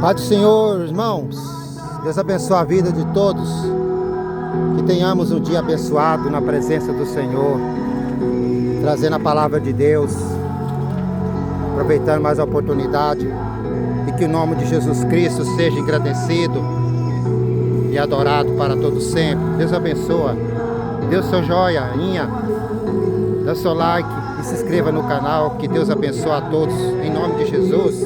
Pai do Senhor, irmãos, Deus abençoe a vida de todos, que tenhamos um dia abençoado na presença do Senhor, trazendo a palavra de Deus, aproveitando mais a oportunidade, e que o nome de Jesus Cristo seja engrandecido e adorado para todos sempre. Deus abençoe, dê o seu joinha, dê o seu like e se inscreva no canal, que Deus abençoe a todos, em nome de Jesus.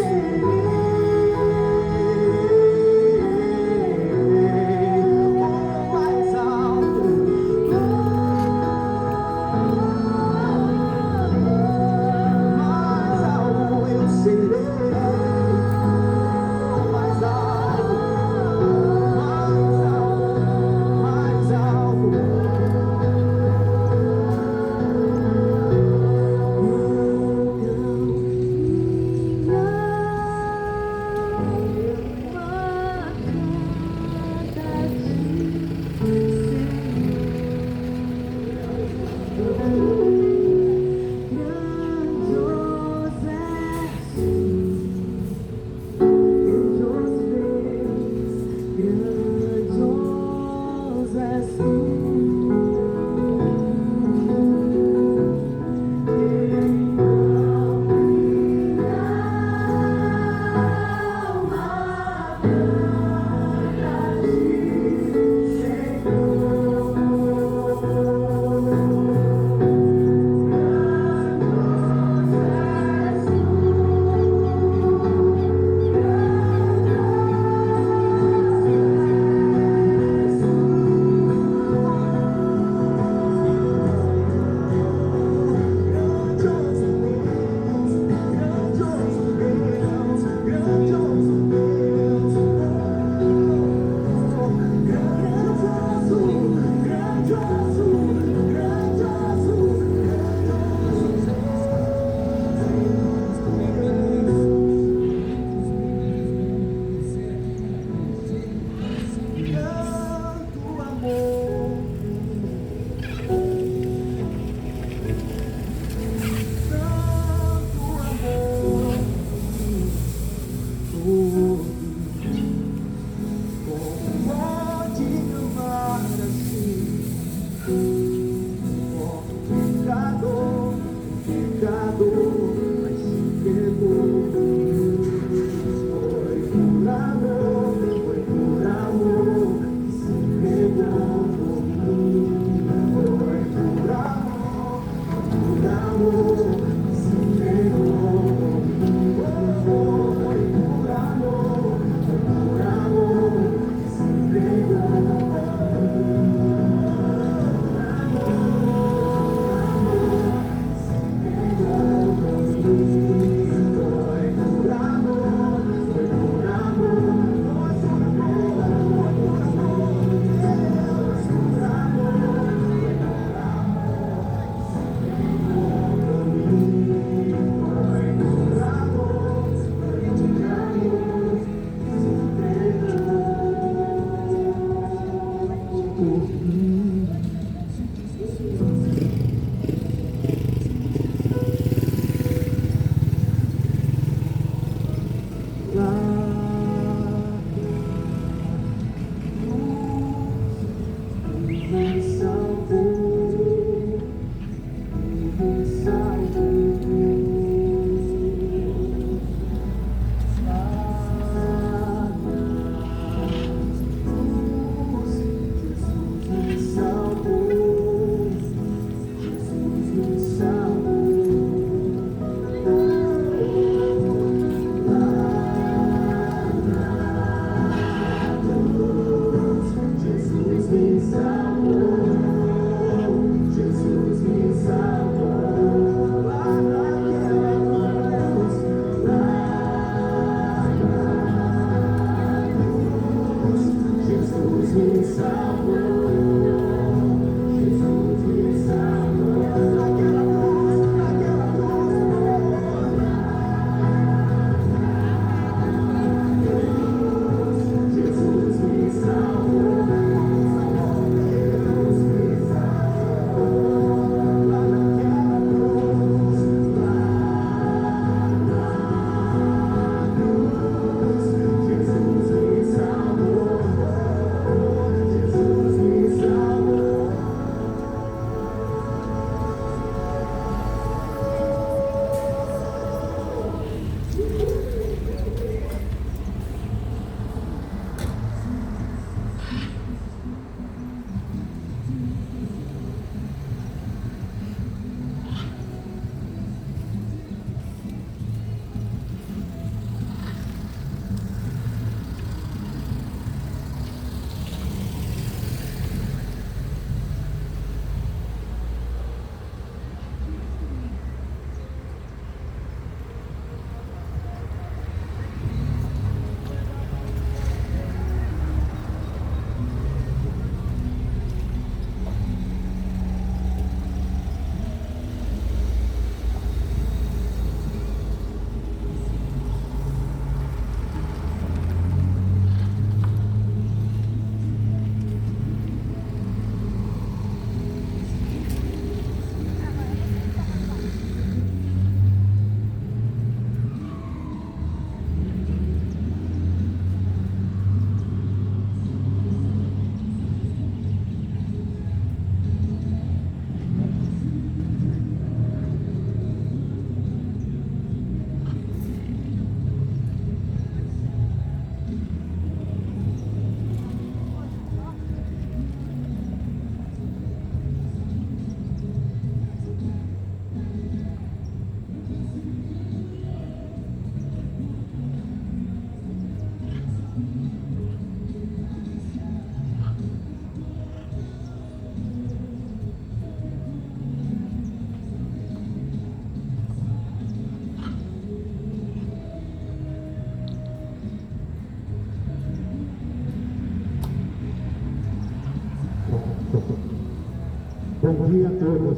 Bom dia a todos.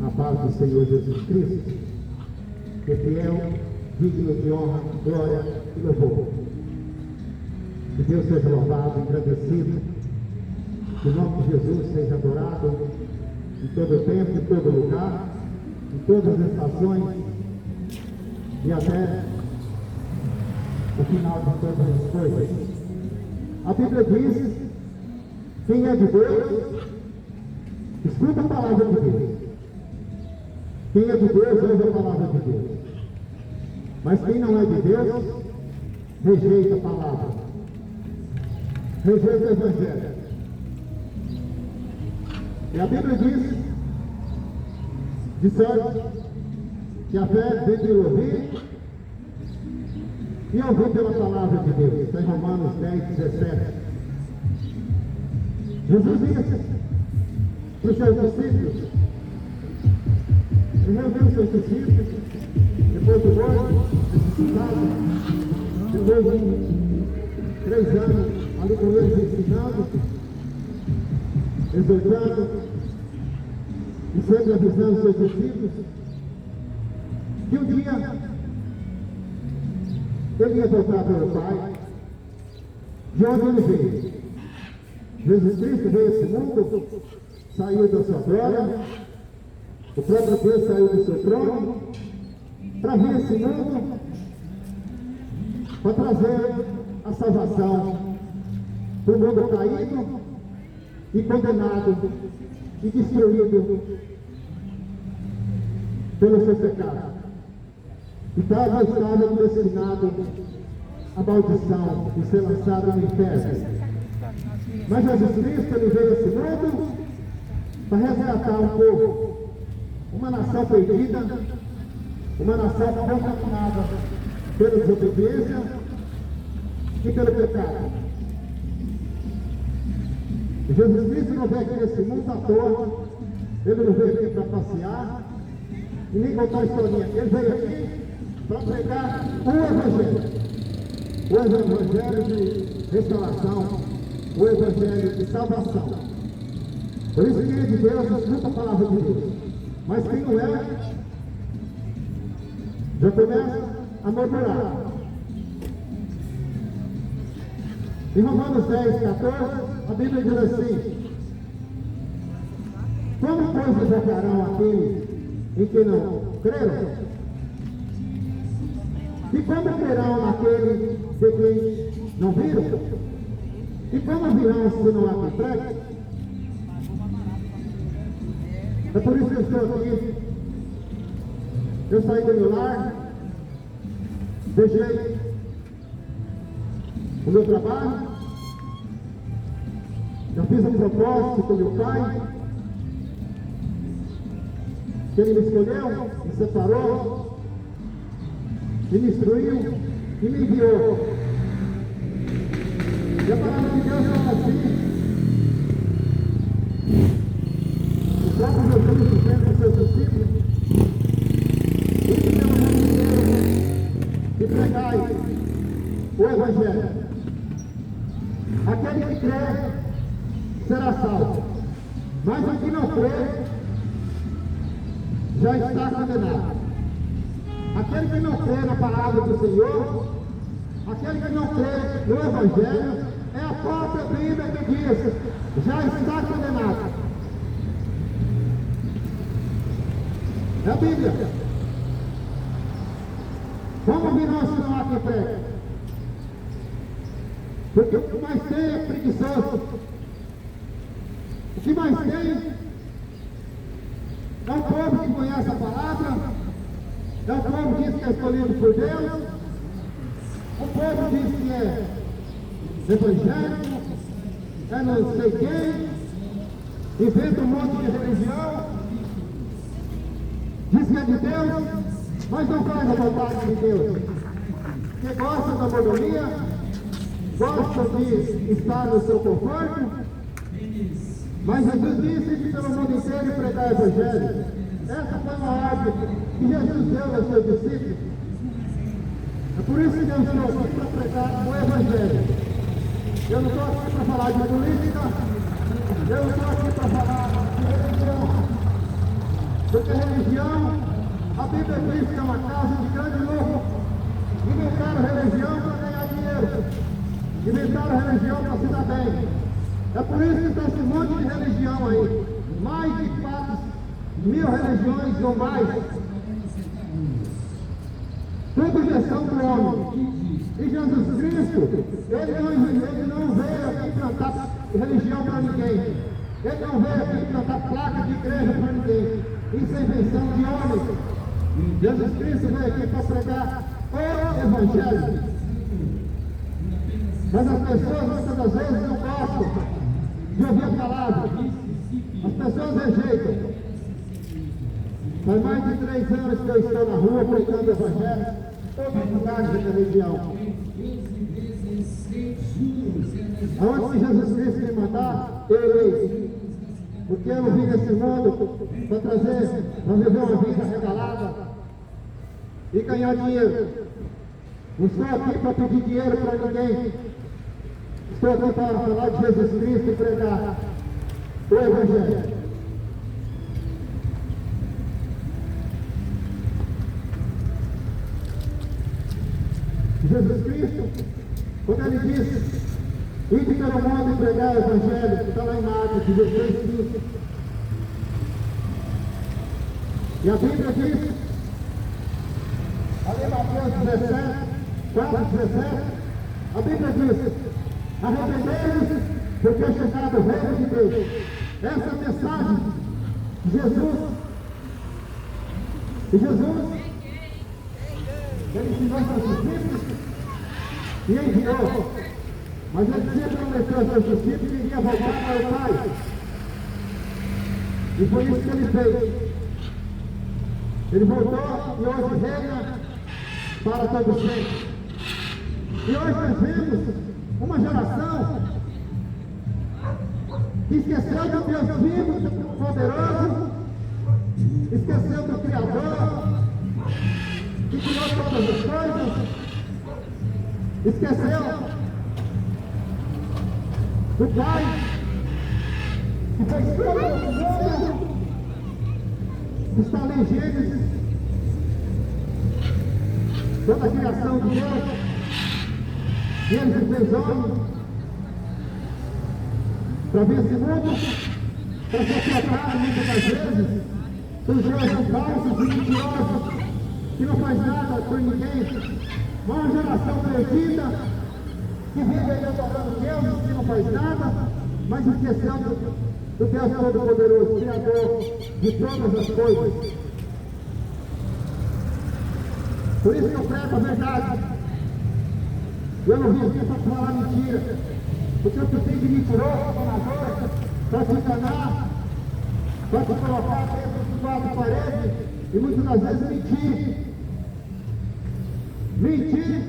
A paz do Senhor Jesus Cristo, que é fiel, digno de honra, glória e louvor. Que Deus seja louvado, engrandecido, que o nome de Jesus seja adorado em todo tempo, em todo lugar, em todas as estações e até o final de todas as coisas. A Bíblia diz: quem é de Deus, escuta a palavra de Deus. Quem é de Deus, ouve a palavra de Deus. Mas quem não é de Deus, rejeita a palavra, rejeita o Evangelho. E a Bíblia diz, de certo, que a fé vem pelo ouvir e ouvir pela palavra de Deus. Está em Romanos 10:17. Jesus disse para os seus discípulos, ele reuniu os seus discípulos, depois do morto, ressuscitado, depois de 3 anos ali com eles ensinando, exortando e sempre avisando os seus discípulos que um dia ele ia voltar para o Pai, de onde ele veio. Jesus Cristo veio a esse mundo, saiu da sua glória, o próprio Deus saiu do seu trono, para vir a esse mundo, para trazer a salvação para o mundo caído e condenado e destruído pelo seu pecado. E estava destinado à maldição de ser lançado no inferno. Mas Jesus Cristo, ele veio a esse mundo para resgatar um povo, uma nação perdida, uma nação contaminada pela desobediência e pelo pecado. E Jesus Cristo não veio aqui nesse mundo à toa, ele não veio aqui para passear e nem contar historinha. Ele veio aqui para pregar o Evangelho de restauração, o Evangelho de salvação. Por isso, quem é de Deus, escuta a palavra de Deus. Mas quem não é, já começa a murmurar. Em Romanos 10:14, a Bíblia diz assim: como, pois, invocarão aqueles em que não creram? E como crerão naquele de quem não viram? E como virão se não há quem pregue? É por isso que eu estou aqui. Eu saí do meu lar, deixei o meu trabalho, eu fiz um propósito com meu pai, que ele me escolheu, me separou, me instruiu e me enviou. E a palavra de Deus fala assim: o próprio Jesus dizendo aos seus discípulos: ide pelo mundo inteiro e pregai o Evangelho. Aquele que crê será salvo, mas o que não crê já está condenado. Aquele que não crê na palavra do Senhor, aquele que não crê no Evangelho, é a própria Bíblia que diz: já está condenado. É a Bíblia. Como virão se não há quem pregue? Porque o que mais tem é preguiçoso. O que mais tem é o povo que conhece a palavra, é o povo que diz que é escolhido por Deus, o povo diz que é evangélico, é não sei quem, inventa um monte de religião, diz que é de Deus, mas não faz a vontade de Deus. Que gosta da monotonia, gosta de estar no seu conforto, mas Jesus disse que pelo mundo inteiro pregar o Evangelho. Essa foi uma ordem que Jesus deu aos seus discípulos. É por isso que eu estou aqui para pregar o Evangelho. Eu não estou aqui para falar de política, Eu estou aqui para falar de religião. Porque religião, a Bíblia diz que é uma casa de grande lucro. Inventaram religião para ganhar dinheiro. Inventaram religião para se dar bem. É por isso que está esse monte de religião aí. Mais de 4.000 religiões ou mais. Tudo invenção do homem. E Jesus Cristo, ele não veio aqui plantar religião para ninguém. Ele não veio aqui plantar placa de igreja para ninguém. Isso é invenção de homem. Jesus Cristo veio aqui para pregar o Evangelho. Mas as pessoas muitas das vezes não gostam de ouvir a palavra. As pessoas rejeitam. Faz mais de 3 anos que eu estou na rua pregando o Evangelho, todos os lugares da religião. Aonde Jesus Cristo me mandar, eu irei. Porque eu não vim nesse mundo para trazer, para viver uma vida regalada e ganhar dinheiro. Não estou aqui para pedir dinheiro para ninguém. Estou aqui para falar de Jesus Cristo e pregar o Evangelho. Jesus Cristo, quando ele disse, ide pelo mundo e pregar o Evangelho, está lá em Marcos 16:15. E a Bíblia diz, ali em Mateus 4:17, a Bíblia diz, arrependei-vos, porque é chegado o reino de Deus. Essa mensagem de Jesus, ele ensinou para os discípulos e enviou. Mas ele sempre prometeu aos seus discípulos que iria voltar para o Pai. E foi isso que ele fez. Ele voltou e hoje reina para todo sempre. E hoje nós vemos uma geração que esqueceu do Deus vivo, poderoso, esqueceu do Criador, que criou todas as coisas, esqueceu do Pai, que fez toda a coisa, está lá em Gênesis, toda a criação de Deus, e ele se fez homem, para ver esse mundo, para se acertar muitas das vezes, os deuses falsos e mentirosos, que não faz nada por ninguém, uma geração perdida, que vive aí adorando Deus, que não faz nada, mas esquecendo do Deus Todo-Poderoso, Criador de todas as coisas. Por isso que eu prego a verdade. Eu não vim aqui para falar mentira, porque eu preciso de mentiroso, enganador, para te enganar, para te colocar dentro de 4 paredes e muitas das vezes mentir. Mentir,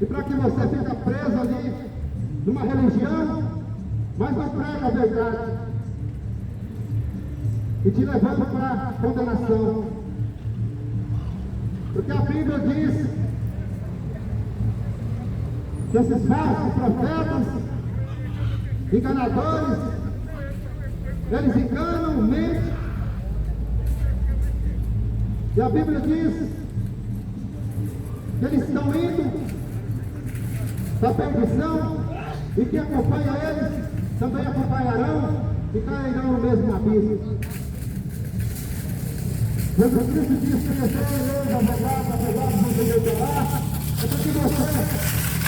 e para que você fique preso ali numa religião, mas não prega a verdade e te levando para a condenação. Porque a Bíblia diz que esses falsos profetas, enganadores, eles enganam, mentem. E a Bíblia diz que eles estão indo para a perdição, e quem acompanha eles também acompanharão e cairão no mesmo abismo. Jesus Cristo disse que você é advogado, apesar de não poder falar, é porque você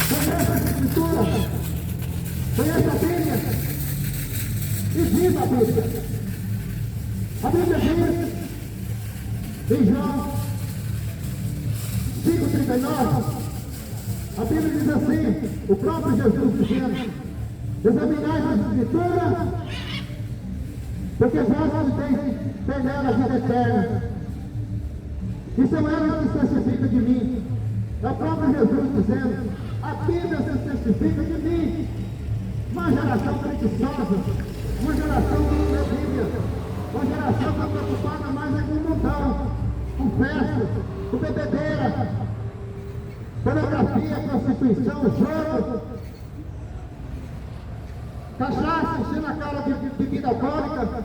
conhece a Escritura, conhece a Bíblia e viva a Bíblia. A Bíblia diz em João 5:39, a Bíblia diz assim, o próprio Jesus dizendo, examinai a Escritura, porque vós tem nela a vida eterna. E são elas que testificam de mim. É o próprio Jesus dizendo, a Bíblia se testifica de mim. Uma geração preguiçosa, uma geração que não lê Bíblia, uma geração que está preocupada mais é com o mundão, com festa, com bebedeira, pornografia, prostituição, jogo, cachaça, enchendo a cara de bebida alcoólica,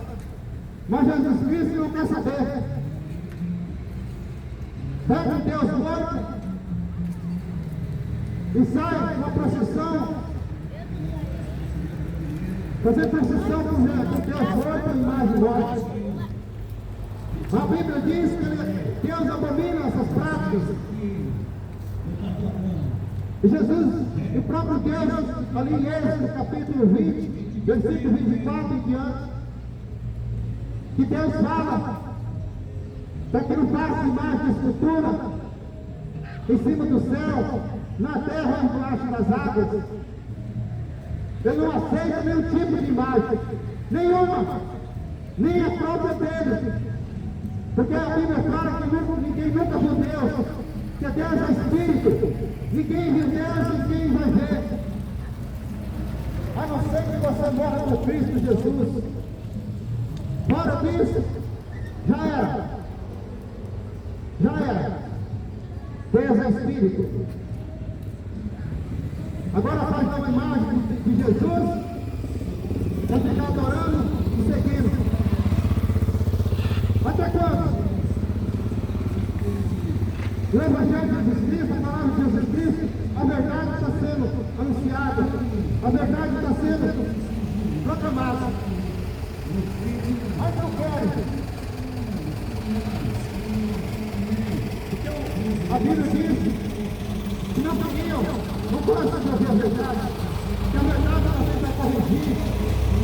mas Jesus Cristo não quer saber. Pega um Deus morto e sai uma procissão, fazer procissão com Deus morto e imagem morte. A Bíblia diz que Deus abomina essas práticas. E Jesus, o próprio Deus, ali em Êxodo, capítulo 20, versículo 24 em diante, que Deus fala para que não faça imagem de escultura em cima do céu, na terra ou embaixo das águas. Ele não aceita nenhum tipo de imagem, nenhuma, nem a própria dele. Porque a Bíblia fala que ninguém nunca viu Deus, que Deus é Espírito. Ninguém viu Deus e ninguém vai ver. A não ser que você morra por Cristo Jesus. Fora disso, já era. Já era. Deus é Espírito. Agora faz uma imagem de Jesus, para ficar adorando e seguindo. Até quando? O Evangelho de Jesus Cristo, a palavra de Jesus Cristo, a verdade está sendo anunciada, a verdade está sendo proclamada. Mas não querem. A Bíblia diz que não queriam, não gostam de ouvir a verdade, que a verdade ela vem para corrigir,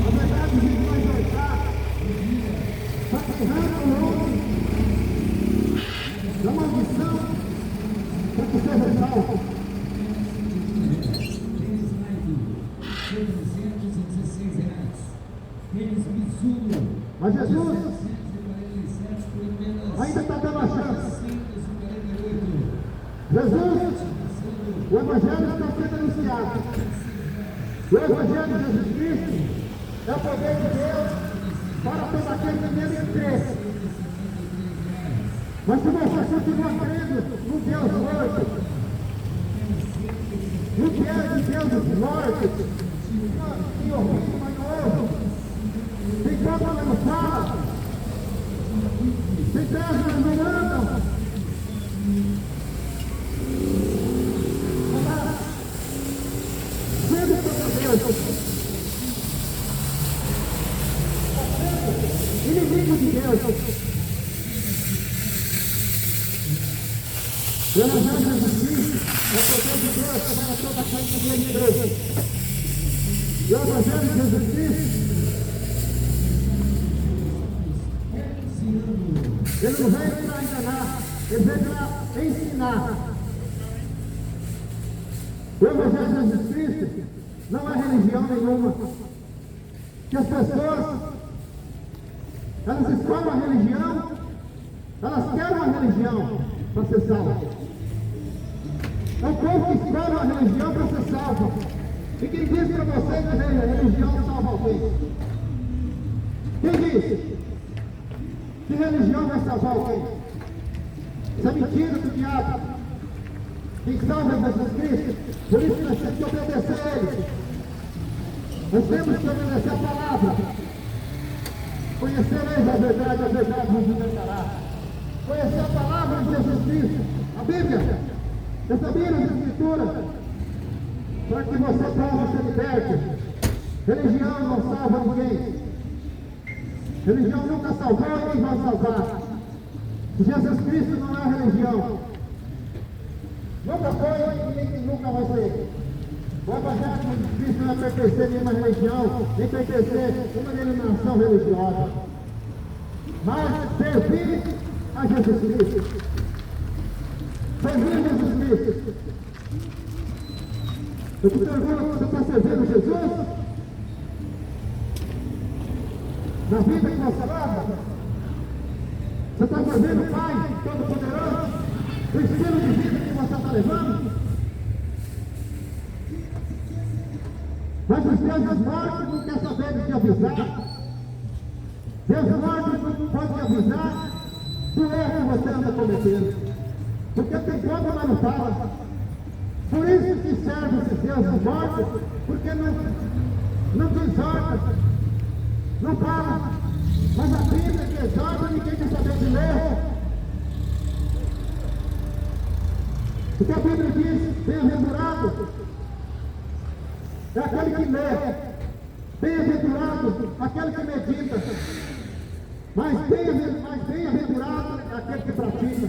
a verdade vem para exortar, para que arranca o homem da maldição, para que seja salvo. Mas Jesus ainda está dando a chance. Jesus, o Evangelho está sendo anunciado. O Evangelho de Jesus Cristo é o poder de Deus para todo aquele que nele crê. Mas se você continua crendo no Deus morto, no que é de Deus morto, que horrível, mas não ouve. Tem copa, mas não fala. Tem terra, mas não andam. Sempre para Deus. Inimigo de Deus. O Evangelho de Jesus Cristo é o poder de Deus para toda a família da igreja. E o Evangelho de Jesus Cristo, ele não veio para enganar, ele veio para ensinar. O Evangelho de Jesus Cristo não é religião nenhuma. Que as pessoas, elas escolhem uma religião, elas querem uma religião para ser salvas. É o povo que escolhe uma religião para ser salvo. E quem diz para vocês que a religião salva alguém? Quem disse? Que religião vai salvar alguém? Isso é mentira do diabo. Quem salva é Jesus Cristo. Por isso nós temos que obedecer a Ele. Nós temos que obedecer a palavra. Conhecereis a verdade vos libertará. Conhecer a palavra de Jesus Cristo. A Bíblia. Receber as Escrituras. Para que você possa ser liberto. Religião não salva ninguém. Religião nunca salvou e nem vai salvar. Jesus Cristo não é religião. Nunca foi e nunca vai ser. O Evangelho de Jesus Cristo não é pertencer a nenhuma religião, nem pertencer a uma denominação religiosa. Mas servir a Jesus Cristo. Servir a Jesus Cristo. Eu te pergunto, você está servindo Jesus? Na vida que você leva? Você está servindo o Pai Todo-Poderoso? O estilo de vida que você está levando? Mas os deuses mortos não querem saber de te avisar. Deus morto não pode te avisar do erro que você anda cometendo. Porque tem como, mas não fala. Por isso que serve esses deuses mortos, porque não te exorta, Não fala. Mas a Bíblia que exorta, ninguém quer saber de ler. Porque a Bíblia diz, bem-aventurado é aquele que lê, bem-aventurado aquele que medita, mas bem-aventurado é aquele que pratica.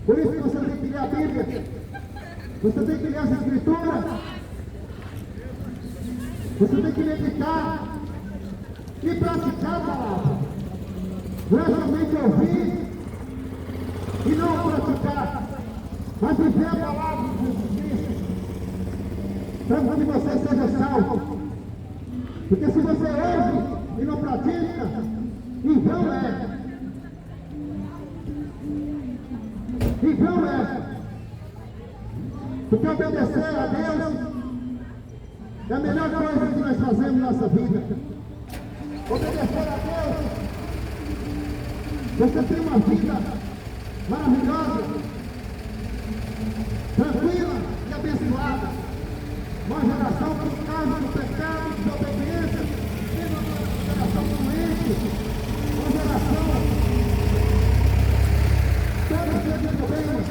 Por isso que você tem que ler a Bíblia, você tem que ler as Escrituras, você tem que meditar e praticar a palavra. Não é somente ouvir e não praticar, mas viver a palavra de Jesus Cristo, para que você seja salvo. Porque se você ouve e não pratica, então é. Então é. Porque obedecer a Deus é a melhor coisa que nós fazemos na nossa vida. Obedecer a Deus, você tem uma vida maravilhosa, tranquila e abençoada. Uma geração por causa do pecado, desobediência, uma geração doente, uma geração toda cheia de problemas,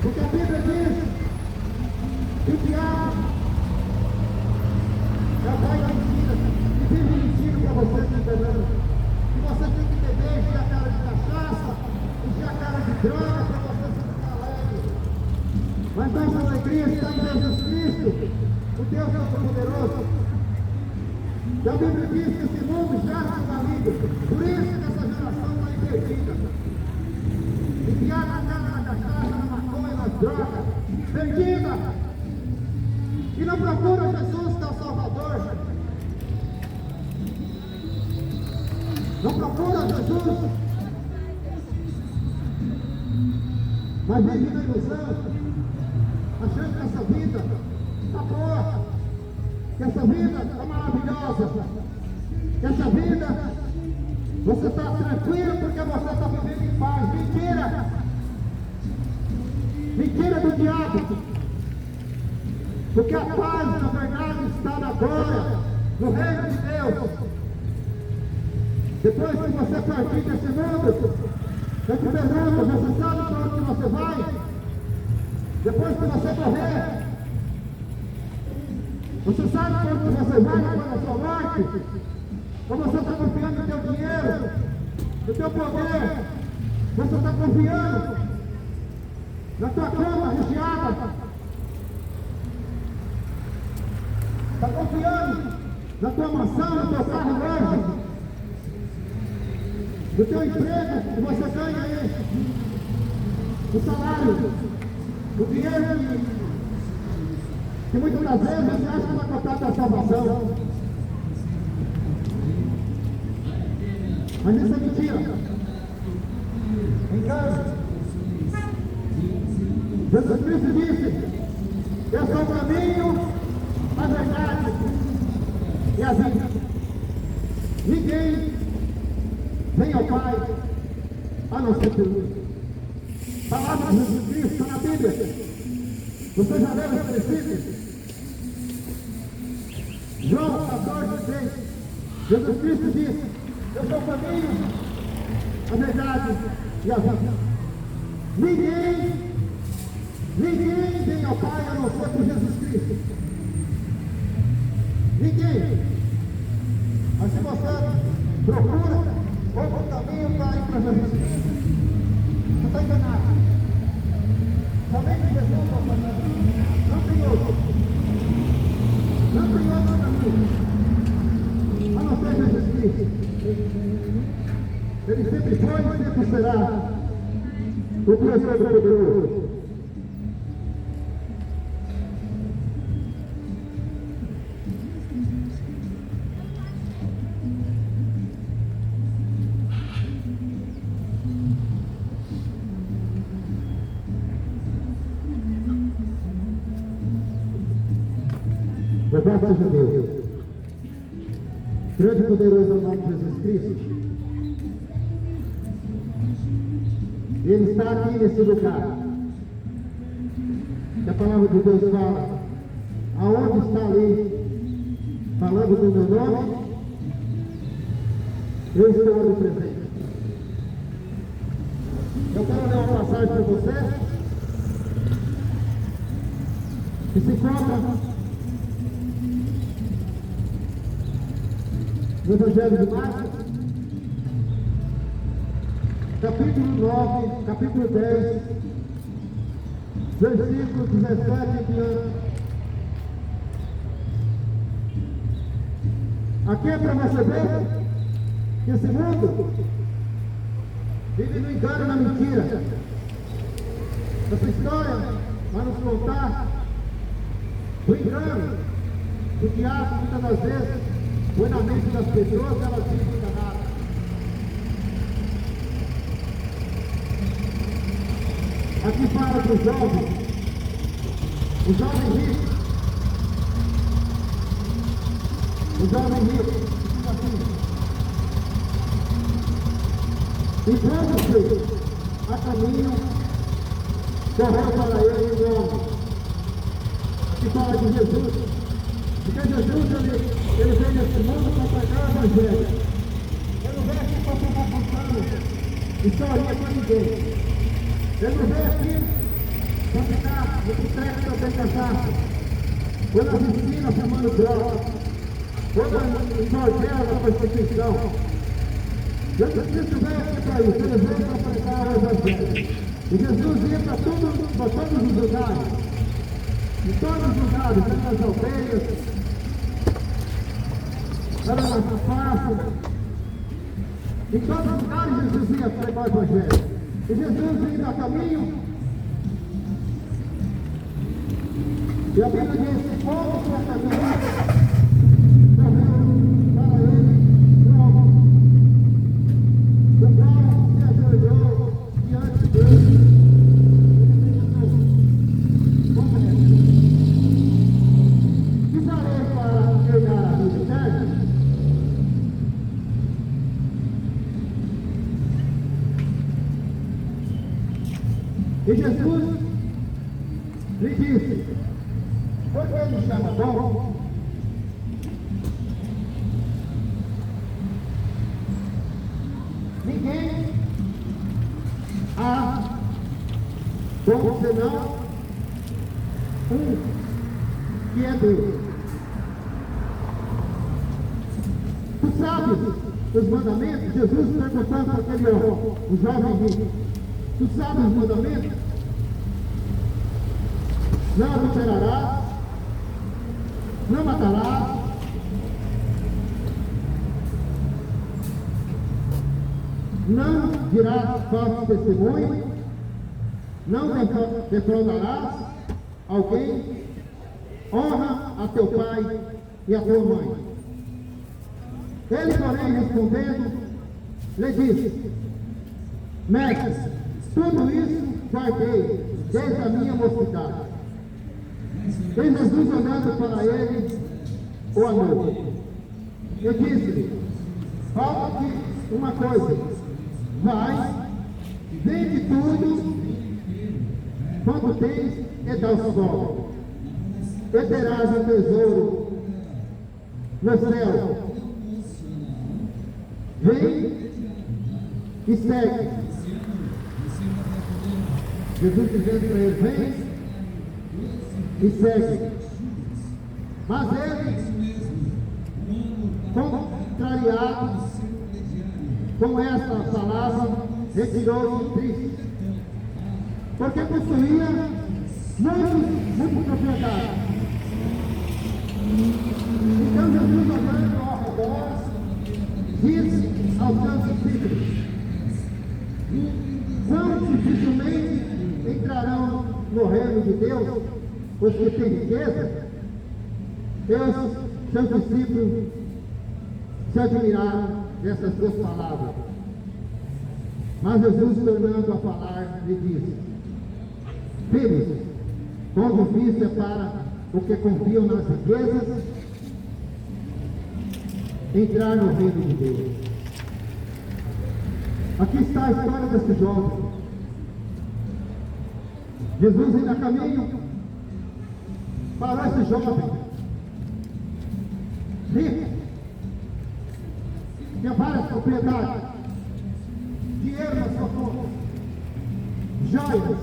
porque a Bíblia diz que o diabo já vai na mentira e vive mentindo para você se enganando, que você tem que beber, encher a cara de cachaça, encher a cara de droga para você se ficar alegre. Mas nossa alegria está em Jesus Cristo, o Deus Todo-Poderoso. E a Bíblia diz que esse mundo já está maligno. Por isso que essa geração está impedida. Enfiada na cara da cachaça, na maconha, nas drogas. Perdida. E não procura Jesus, que é o Salvador. Não procura Jesus. Mas vive na ilusão, achando que essa vida está boa, que essa vida está maravilhosa, que essa vida você está tranquilo porque você está vivendo em paz. Mentira! Mentira do diabo! Porque a paz, na verdade, está na glória, no reino de Deus. Depois que você partir desse mundo, eu te pergunto, você sabe para onde você vai? Depois que você morrer, você sabe para onde você vai depois da sua morte? Ou você está confiando no teu dinheiro, no teu poder? Você está confiando na tua cama recheada? Está confiando na tua mansão, no teu carro novo? No teu emprego que você ganha aí? O salário? O dinheiro que muitas das vezes você acha que vai contar a tua salvação. Mas isso é mentira. Em casa, Jesus Cristo disse: eu sou o caminho, a verdade e a vida. Ninguém vem ao Pai a não ser por mim. Palavra de Jesus Cristo está na Bíblia. Você já leu esse versículo? João 14:6. Jesus Cristo disse: eu sou o caminho, a verdade e a vida. Ninguém vem ao Pai a não ser por Jesus Cristo. Ninguém. Mas se você procura outro caminho para ir para Jesus Cristo, você está enganado. Somente Jesus para fazer. Não tem outro. Não tem outro caminho. A não ser Jesus Cristo. Ele sempre foi e sempre será o Deus Todo-Poderoso. Louvado seja Deus. Grande e poderoso é o nome de Jesus Cristo. Ele está aqui nesse lugar. Que a palavra de Deus fala: aonde está ali, falando do meu nome, eu estou ali presente. Eu quero ler uma passagem para você que se encontra no Evangelho de Marcos, capítulo 9, capítulo 10, versículo 17 em diante. Aqui é para você ver que esse mundo vive no engano e na mentira. Essa história vai nos contar o engano do diabo, muitas das vezes, põe na mente das pessoas, elas vivem enganadas. Aqui fala do jovem, o jovem rico. O jovem rico, diz assim: enquanto-se a caminho, correu para ele um homem. Aqui fala de Jesus, porque Jesus ele veio nesse mundo para pregar o Evangelho. Ele não veio aqui para tomar contando historinha para ninguém. Ele não veio aqui para ficar no boteco para ter cachaça, ou nas esquinas chamando droga, ou no bordel da prostituição. Jesus Cristo veio aqui para isso, ele veio para pregar o Evangelho. E Jesus ia para todos os lugares, em todos os lugares, nas aldeias, era na praça, em todos os lugares Jesus ia pregar o Evangelho. E Jesus ia a caminho, e a Bíblia diz: como que a caminho, para ele, o qual se ajoelhou diante dele. Como é? Que farei para ganhar a vida eterna? E Jesus lhe disse: por que ele chama bom? Ninguém há bom senão um, que é Deus. Tu sabes os mandamentos? Jesus perguntando para aquele homem, o jovem rico: tu sabes os mandamentos? Não adulterarás, não matarás, não dirás falso testemunho, não defraudarás alguém, honra a teu pai e a tua mãe. Ele, porém, respondendo, lhe disse: mestre, tudo isso guardei desde a minha mocidade. E Jesus, olhando para ele, o amou. E disse-lhe: falta-te uma coisa, vai, vende tudo quanto tens e dá aos pobres, e terás um tesouro no céu. Vem e segue. Jesus dizendo para ele: vem e segue. Mas ele, contrariado com esta palavra, retirou-se triste, porque possuía muitas propriedades. Então Jesus, olhando ao redor, disse aos seus discípulos: quão dificilmente entrarão no reino de Deus os que têm riqueza. Seus discípulos se admiraram dessas duas palavras. Mas Jesus, tornando a falar, lhe disse: filhos, convite é para o que confiam nas riquezas entrar no reino de Deus. Aqui está a história desse jovem. Jesus ainda caminho para esse jovem rico, tinha várias propriedades, dinheiro na sua conta, joias,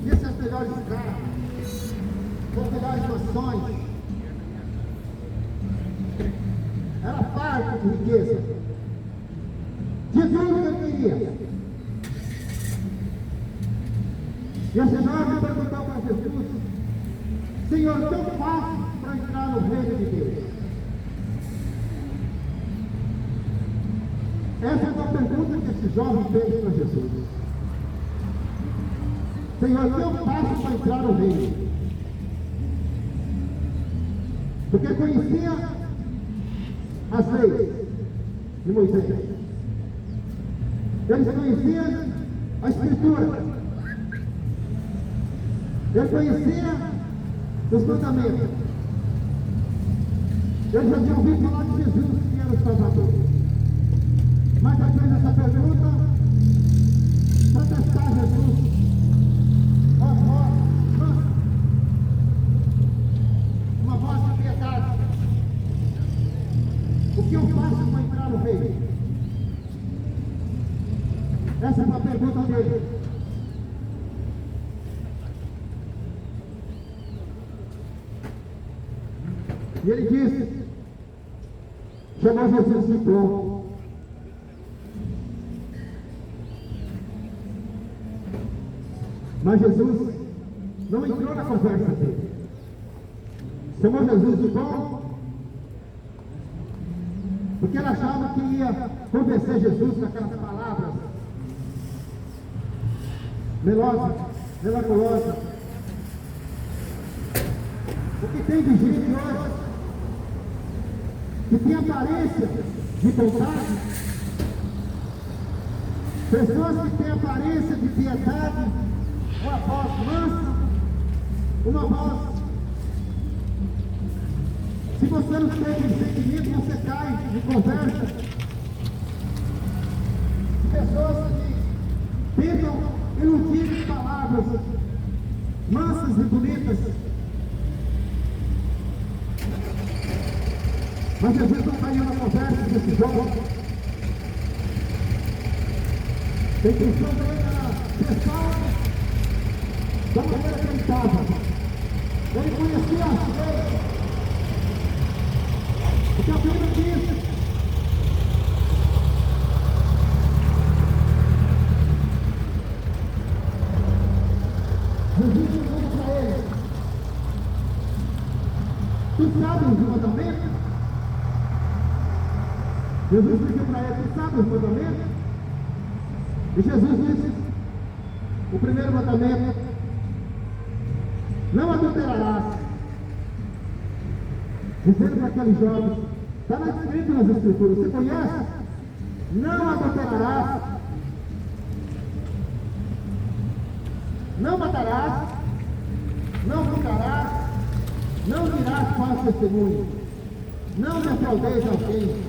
e essas melhores carros, com melhores mansões, era farto de riqueza, tinha tudo que ele queria. E esse jovem perguntou para Jesus: Senhor, tão fácil para entrar no reino de Deus? Essa é uma pergunta que esse jovem fez para Jesus. Senhor, tão fácil para entrar no reino? Porque conhecia as leis de Moisés. Eles conheciam a Escritura. Ele conhecia os mandamentos. Ele já tinha ouvido falar de Jesus, que era o Salvador. Mas ele fez essa pergunta para testar Jesus. Uma voz de piedade. O que eu faço para entrar no reino? Essa é uma pergunta dele. E ele disse, chamou Jesus de bom. Mas Jesus não entrou na conversa dele. Chamou Jesus de bom, porque ele achava que ia convencer Jesus com aquelas palavras melosas, melancoliosas. O que tem de gente hoje que tem aparência de bondade, pessoas que têm aparência de piedade, uma voz mansa, uma voz. Se você não tem sentimento, você cai de conversa. Pessoas que tentam iludir palavras mansas e bonitas. Mas Jesus não caiu na conversa desse jogo. Tem que ver a pessoa da maneira que ele estava. Ele conhecia as leis. Porque a Bíblia diz: Jesus pergunta para ele: tu sabes os mandamentos? Jesus disse para ele: tu sabes os mandamentos? E Jesus disse: o primeiro mandamento: não adulterarás. Dizendo para aquele jovem, está escrito nas Escrituras, você conhece? Não adulterarás, não matarás, não furtarás, não dirás falso testemunho, não defraudeis alguém,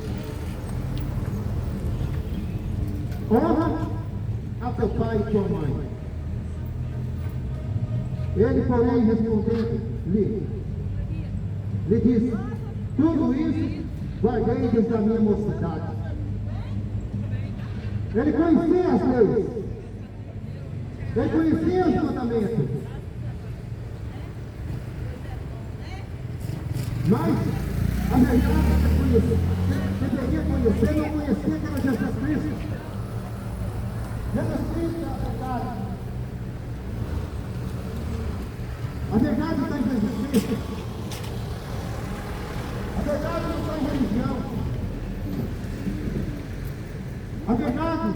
honra a teu pai e tua mãe. Ele, porém, respondendo-lhe, lhe disse: tudo isso guardei desde a minha mocidade. Ele conhecia as leis, ele conhecia os mandamentos, mas a verdade que deveria conhecer, não conhecia que era Jesus Cristo. Jesus Cristo é a verdade. A verdade está em Jesus Cristo. A verdade não está em religião. A verdade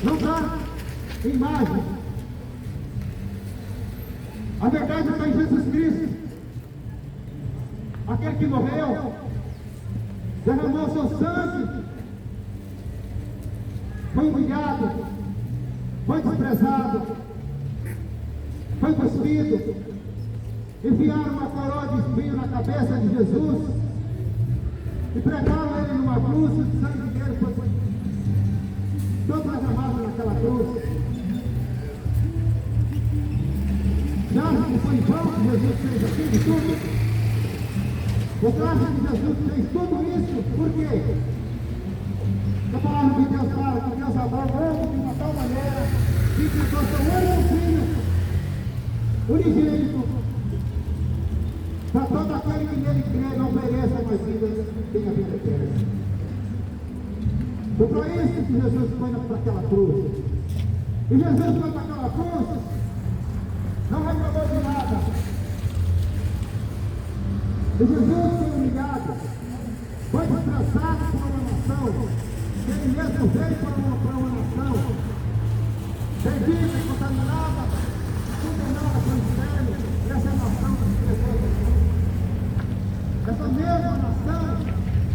não está em imagem. A verdade está em Jesus Cristo. Aquele que morreu, derramou seu sangue, foi humilhado, foi desprezado, foi cuspido, enfiaram uma coroa de espinho na cabeça de Jesus e pregaram ele numa cruz, e o sangue dele foi todo derramado naquela cruz. Já que foi em vão que Jesus fez aquilo tudo? Você acha que Jesus fez tudo isso por quê? A palavra de Deus fala que Deus amou o mundo de uma tal maneira que entregou seu único filho unigênito para todo aquele que nele crê não pereça, mas tenha vida eterna. Foi para isso que Jesus foi para aquela cruz. E Jesus foi para aquela cruz, não reclamou de nada. E Jesus foi humilhado, foi desprezado por uma nação, que ele mesmo veio para uma nação, perdida, contaminada, condenada pelo inferno, essa nação desprezou Jesus. Essa mesma nação,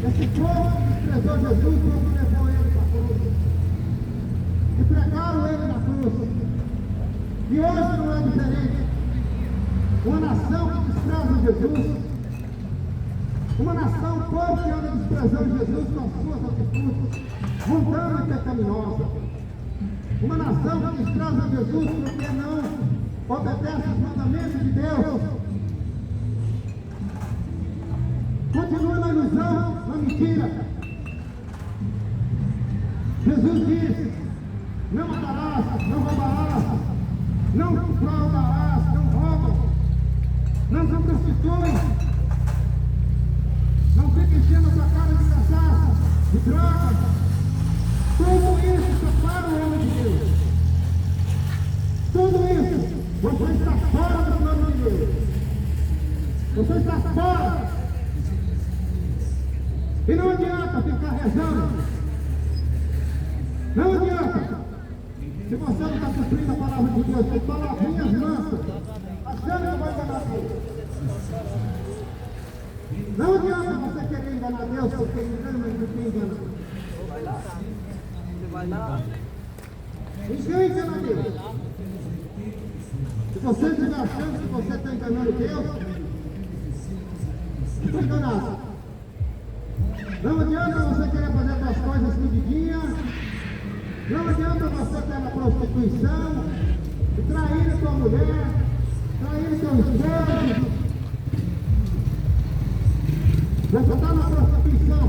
esse povo que desprezou Jesus, o povo levou ele para a cruz. E pregaram ele na cruz. E hoje não é diferente. Uma nação que despreza Jesus, uma nação pobre que anda desprezando Jesus com as suas atitudes, mundana e pecaminosa. Uma nação que despreza Jesus porque não obedece aos mandamentos de Deus. Continua na ilusão, na mentira. Jesus disse: não matarás, não roubarás, não fraudarás, não roubam, não se prostituem. Não fica enchendo a sua cara de cachaça, de drogas. Tudo isso separa o homem de Deus. Tudo isso, você está fora do plano de Deus. Você está fora. E não adianta ficar rezando. Não adianta. Se você não está cumprindo a palavra de Deus, tem palavrinhas mansas, achando que vai enganar Deus. Não adianta você querer enganar Deus, porque engana e ninguém engana. Você vai lá? Ninguém engana Deus. Se você estiver achando que você está enganando Deus, está enganado. Não adianta você querer fazer suas coisas escondidinha. Não adianta você ter na prostituição, trair sua mulher, trair seu esposo. Você está na prostituição.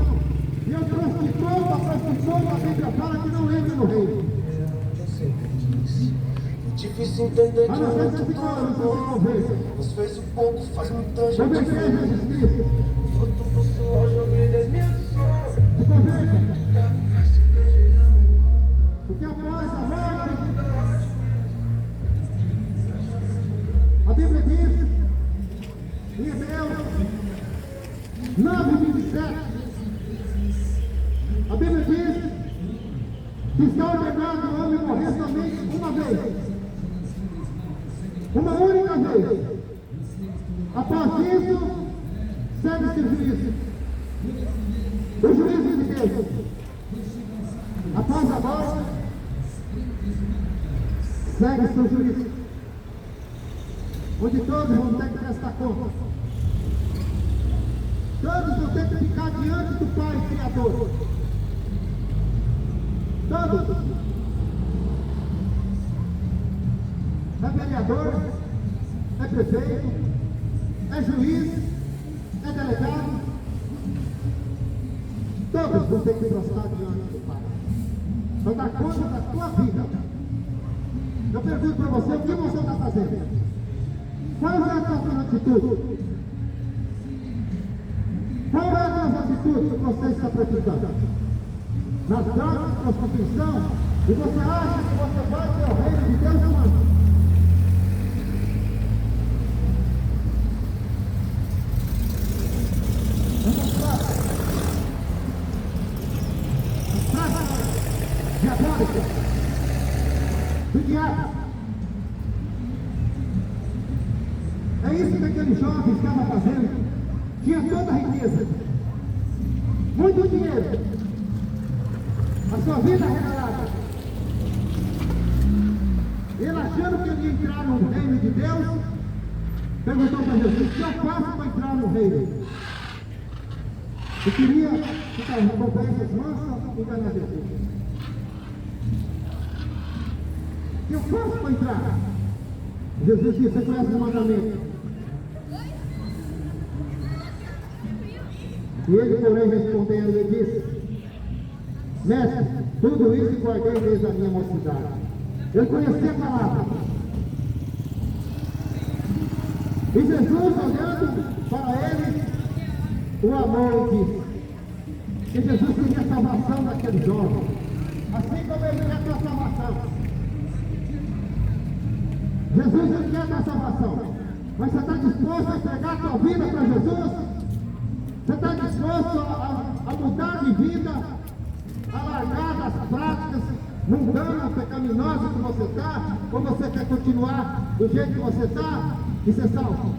E a prostituta, a Bíblia fala que não entra no reino. Difícil entender que não sei se ficou no seu convênio. Você fez um pouco, faz muita gente. Sobre Jesus Cristo. Fruto do suor, joguei das minhas suas. Se converta. Porque após a morte, a Bíblia diz, em Hebreus 9:27, a Bíblia diz que está ordenado o homem morrer somente uma vez. Uma única vez. Após isso, segue-se o juízo. O juízo de Deus. Após a morte, segue-se o juízo. Onde todos vão ter que prestar conta. Todos vão ter que ficar diante do Pai Criador. Todos. É vereador, é prefeito, é juiz, é delegado. Todos vão ter que prestar diante do Pai. Para dar conta da tua vida. Eu pergunto para você, o que você está fazendo? Qual é a tua atitude? Qual é a tua atitude que você está praticando? Nas drogas, na prostituição, e você acha que você vai ter o reino de Deus quando? Diabólica do diabo. É isso que aquele jovem estava fazendo. Tinha toda a riqueza, muito dinheiro, a sua vida regalada. Ele, achando que ele ia entrar no reino de Deus, perguntou para Jesus: o que eu faço para entrar no reino? Eu queria ficar recompensas mansas e enganar Jesus. O que eu faço para entrar? Jesus disse: você conhece o mandamento? E ele, porém, respondendo, lhe disse: Mestre, tudo isso guardei desde a minha mocidade. Eu conheci a palavra. E Jesus, olhando para ele, o amou e disse que Jesus queria a salvação daquele jovem, assim como ele quer a tua salvação. Jesus ele quer a tua salvação, mas você está disposto a entregar a tua vida para Jesus? Você está disposto a mudar de vida, a largar das práticas mundanas, pecaminosas que você está, ou você quer continuar do jeito que você está e ser salvo?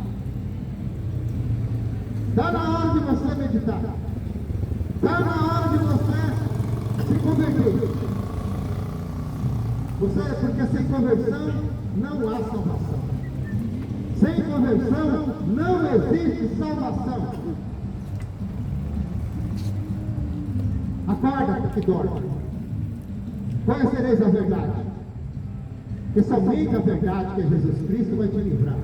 Está na hora de você meditar. Está na hora de você se converter. Porque sem conversão não há salvação. Sem conversão não existe salvação. Acorda que dorme. Conhecereis a verdade. Que somente a verdade, que é Jesus Cristo, vai te livrar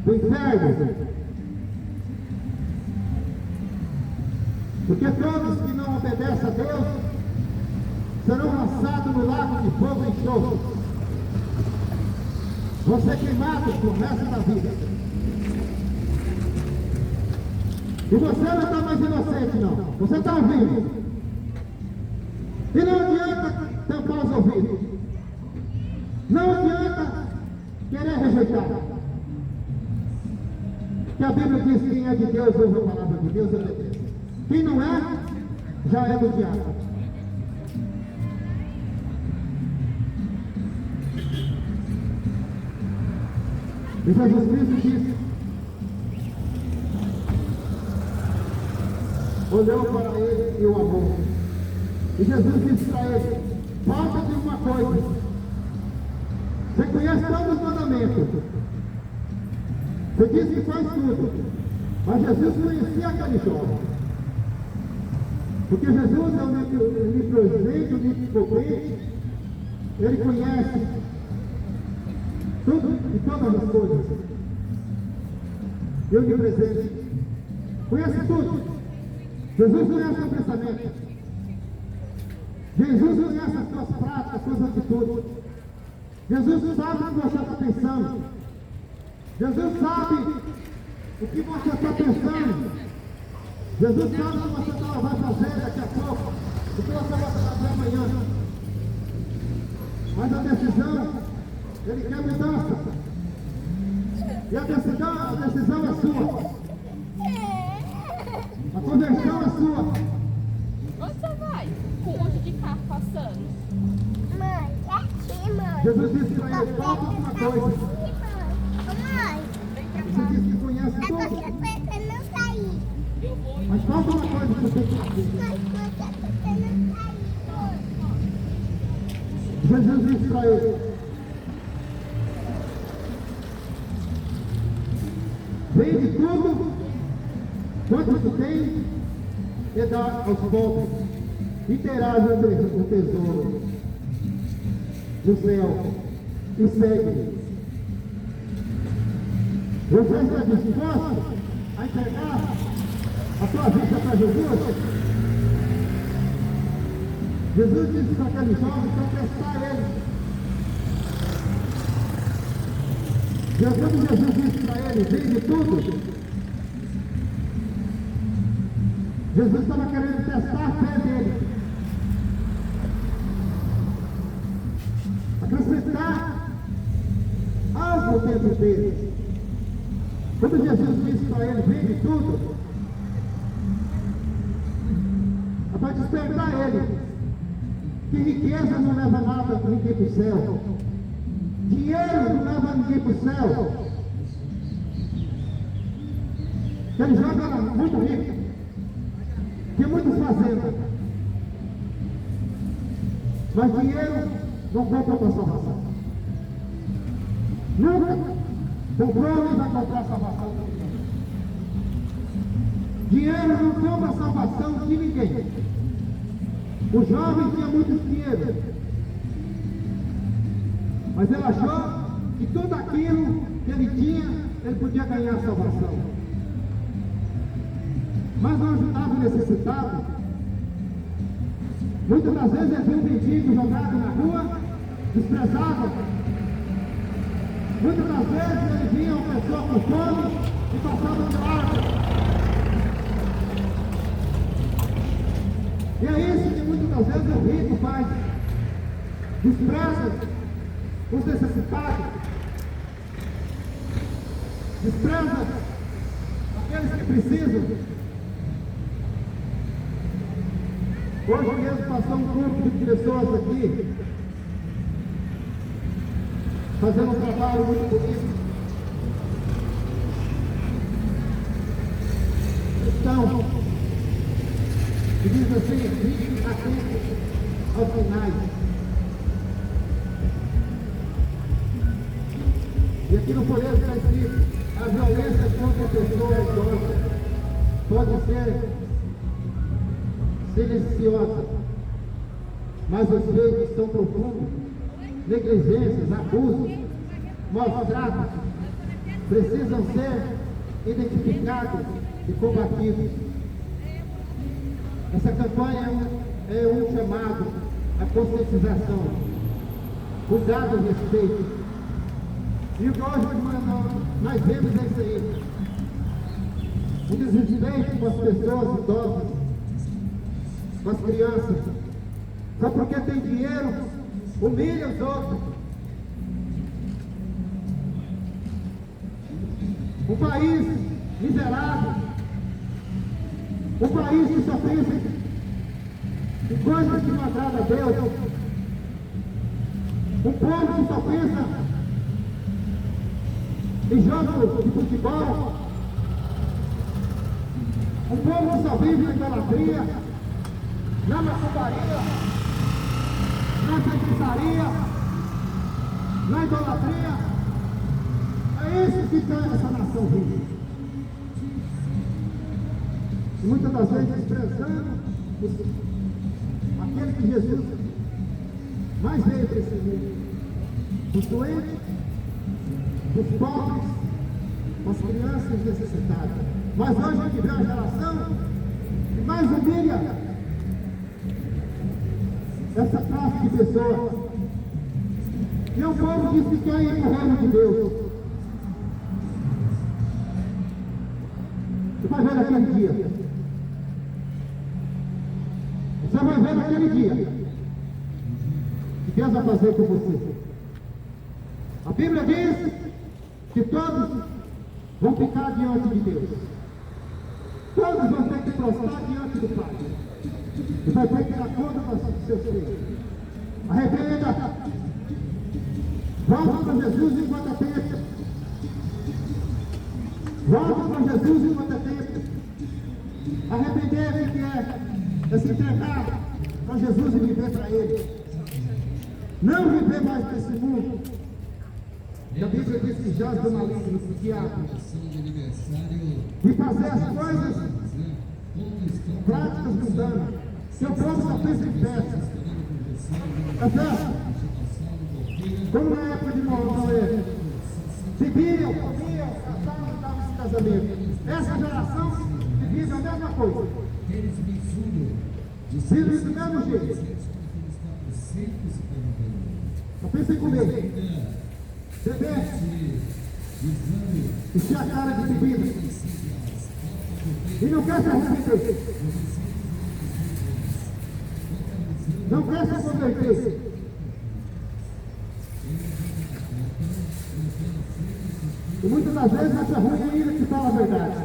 do inferno. Porque todos que não obedecem a Deus serão lançados no lago de fogo e enxofre. Vão ser queimados pro resto da vida. E você não está mais inocente, não. Você está ouvindo. E não adianta tampar os ouvidos. Não adianta querer rejeitar. Que a Bíblia diz que quem é de Deus ouve a palavra de Deus e obedece. Quem não é, já é do diabo. E Jesus Cristo disse, olhou para ele e o amou. E Jesus disse para ele: falta-te uma coisa. Você conhece todos os mandamentos. Você diz que faz tudo. Mas Jesus conhecia aquele jovem. Porque Jesus é o onipresente, o onipotente. Ele conhece tudo e todas as coisas. E onipresente. Conhece tudo. Jesus conhece o pensamento. Jesus conhece as suas práticas, as suas atitudes. Jesus sabe o que você está pensando. Jesus sabe o que você está pensando. Jesus sabe o que você vai fazer daqui a pouco, o que você vai fazer amanhã. Mas a decisão, Ele quer mudança. E a decisão é sua. A conversão é sua. Onde você vai? Com um monte de carro passando. Mãe, é aqui, mãe. Jesus disse para ele: falta uma coisa. Mãe, Você disse que conhece a tudo. consequência não sair. Mas falta uma coisa que você tem que fazer. Mas consequência não sair. Jesus disse para ele: vende tudo quanto tu tem e dá aos pobres, e terás o tesouro do céu, e segue-me. Você está disposto a entregar a tua vida para Jesus? Jesus disse para aquele jovem para prestar ele. Jesus disse para ele: vende tudo. Jesus estava querendo testar a fé dele, acrescentar algo dentro dele. Quando Jesus disse para ele: vende tudo, é para despertar ele que riqueza não leva nada, ninguém para o céu. Dinheiro não leva ninguém para o céu. Aquele jovem era muito rico, tinha muitas fazendas, mas dinheiro não compra para salvação. Nunca comprou nem vai comprar salvação. Dinheiro não compra a salvação de ninguém. O jovem tinha muito dinheiro, mas ele achou que tudo aquilo que ele tinha, ele podia ganhar a salvação. mas não ajudava o necessitado. Muitas das vezes ele viu um mendigo jogado na rua, desprezado. Muitas das vezes ele via uma pessoa com fome e passava de largo. E é isso que muitas das vezes o rico faz. Despreza os necessitados. Despreza aqueles que precisam. Hoje mesmo passou um grupo de pessoas aqui fazendo um trabalho muito bonito. Então, e diz assim, fique atento aos sinais. E aqui no folheto está escrito, a violência contra a pessoa idosa pode ser silenciosa, mas os feitos são profundos. Negligências, abusos, maus tratos precisam ser identificados e combatidos. Essa campanha é um chamado à conscientização, cuidado e respeito. E o que hoje nós vemos é isso aí. O desrespeito com as pessoas idosas, com as crianças, só porque tem dinheiro, humilha os outros. Um país miserável, um país que só pensa em coisas que não agradam a Deus, um povo que só pensa em jogos de futebol, um povo que só vive na idolatria, na macumbaria, na feitiçaria, na idolatria. É isso que está essa nação vive. E muitas das vezes desprezando aquele que Jesus mais veio para esse mundo. Os doentes, os pobres, as crianças necessitadas. Mas hoje a gente vê uma geração que mais humilha essa classe de pessoas. E o povo diz que quer ir para o reino de Deus. Você vai ver naquele dia. Você vai ver naquele dia. O que Deus vai fazer com você. A Bíblia diz que todos vão ficar diante de Deus. Todos vão ter que prostrar diante do Pai. E vai ter que dar conta dos seus filhos. Arrependa. Volta para Jesus enquanto é tempo. Volta para Jesus enquanto é tempo. Arrepender que é se entregar para Jesus e viver para Ele. Não viver mais nesse mundo. E a Bíblia diz que jaz do maligno, do diabo. E fazer as coisas práticas mundanas. Seu povo só pensa em festa. É festa. Como na época de Noé. Bebiam, comiam, casavam e davam esse casamento. Essa geração vive a mesma coisa. Vive do mesmo jeito. Só pensa em comer. Beber. Encher a cara de bebida. E não quer se arrepender. Não quer se converter. E muitas das vezes acha ruim ainda que fala a verdade.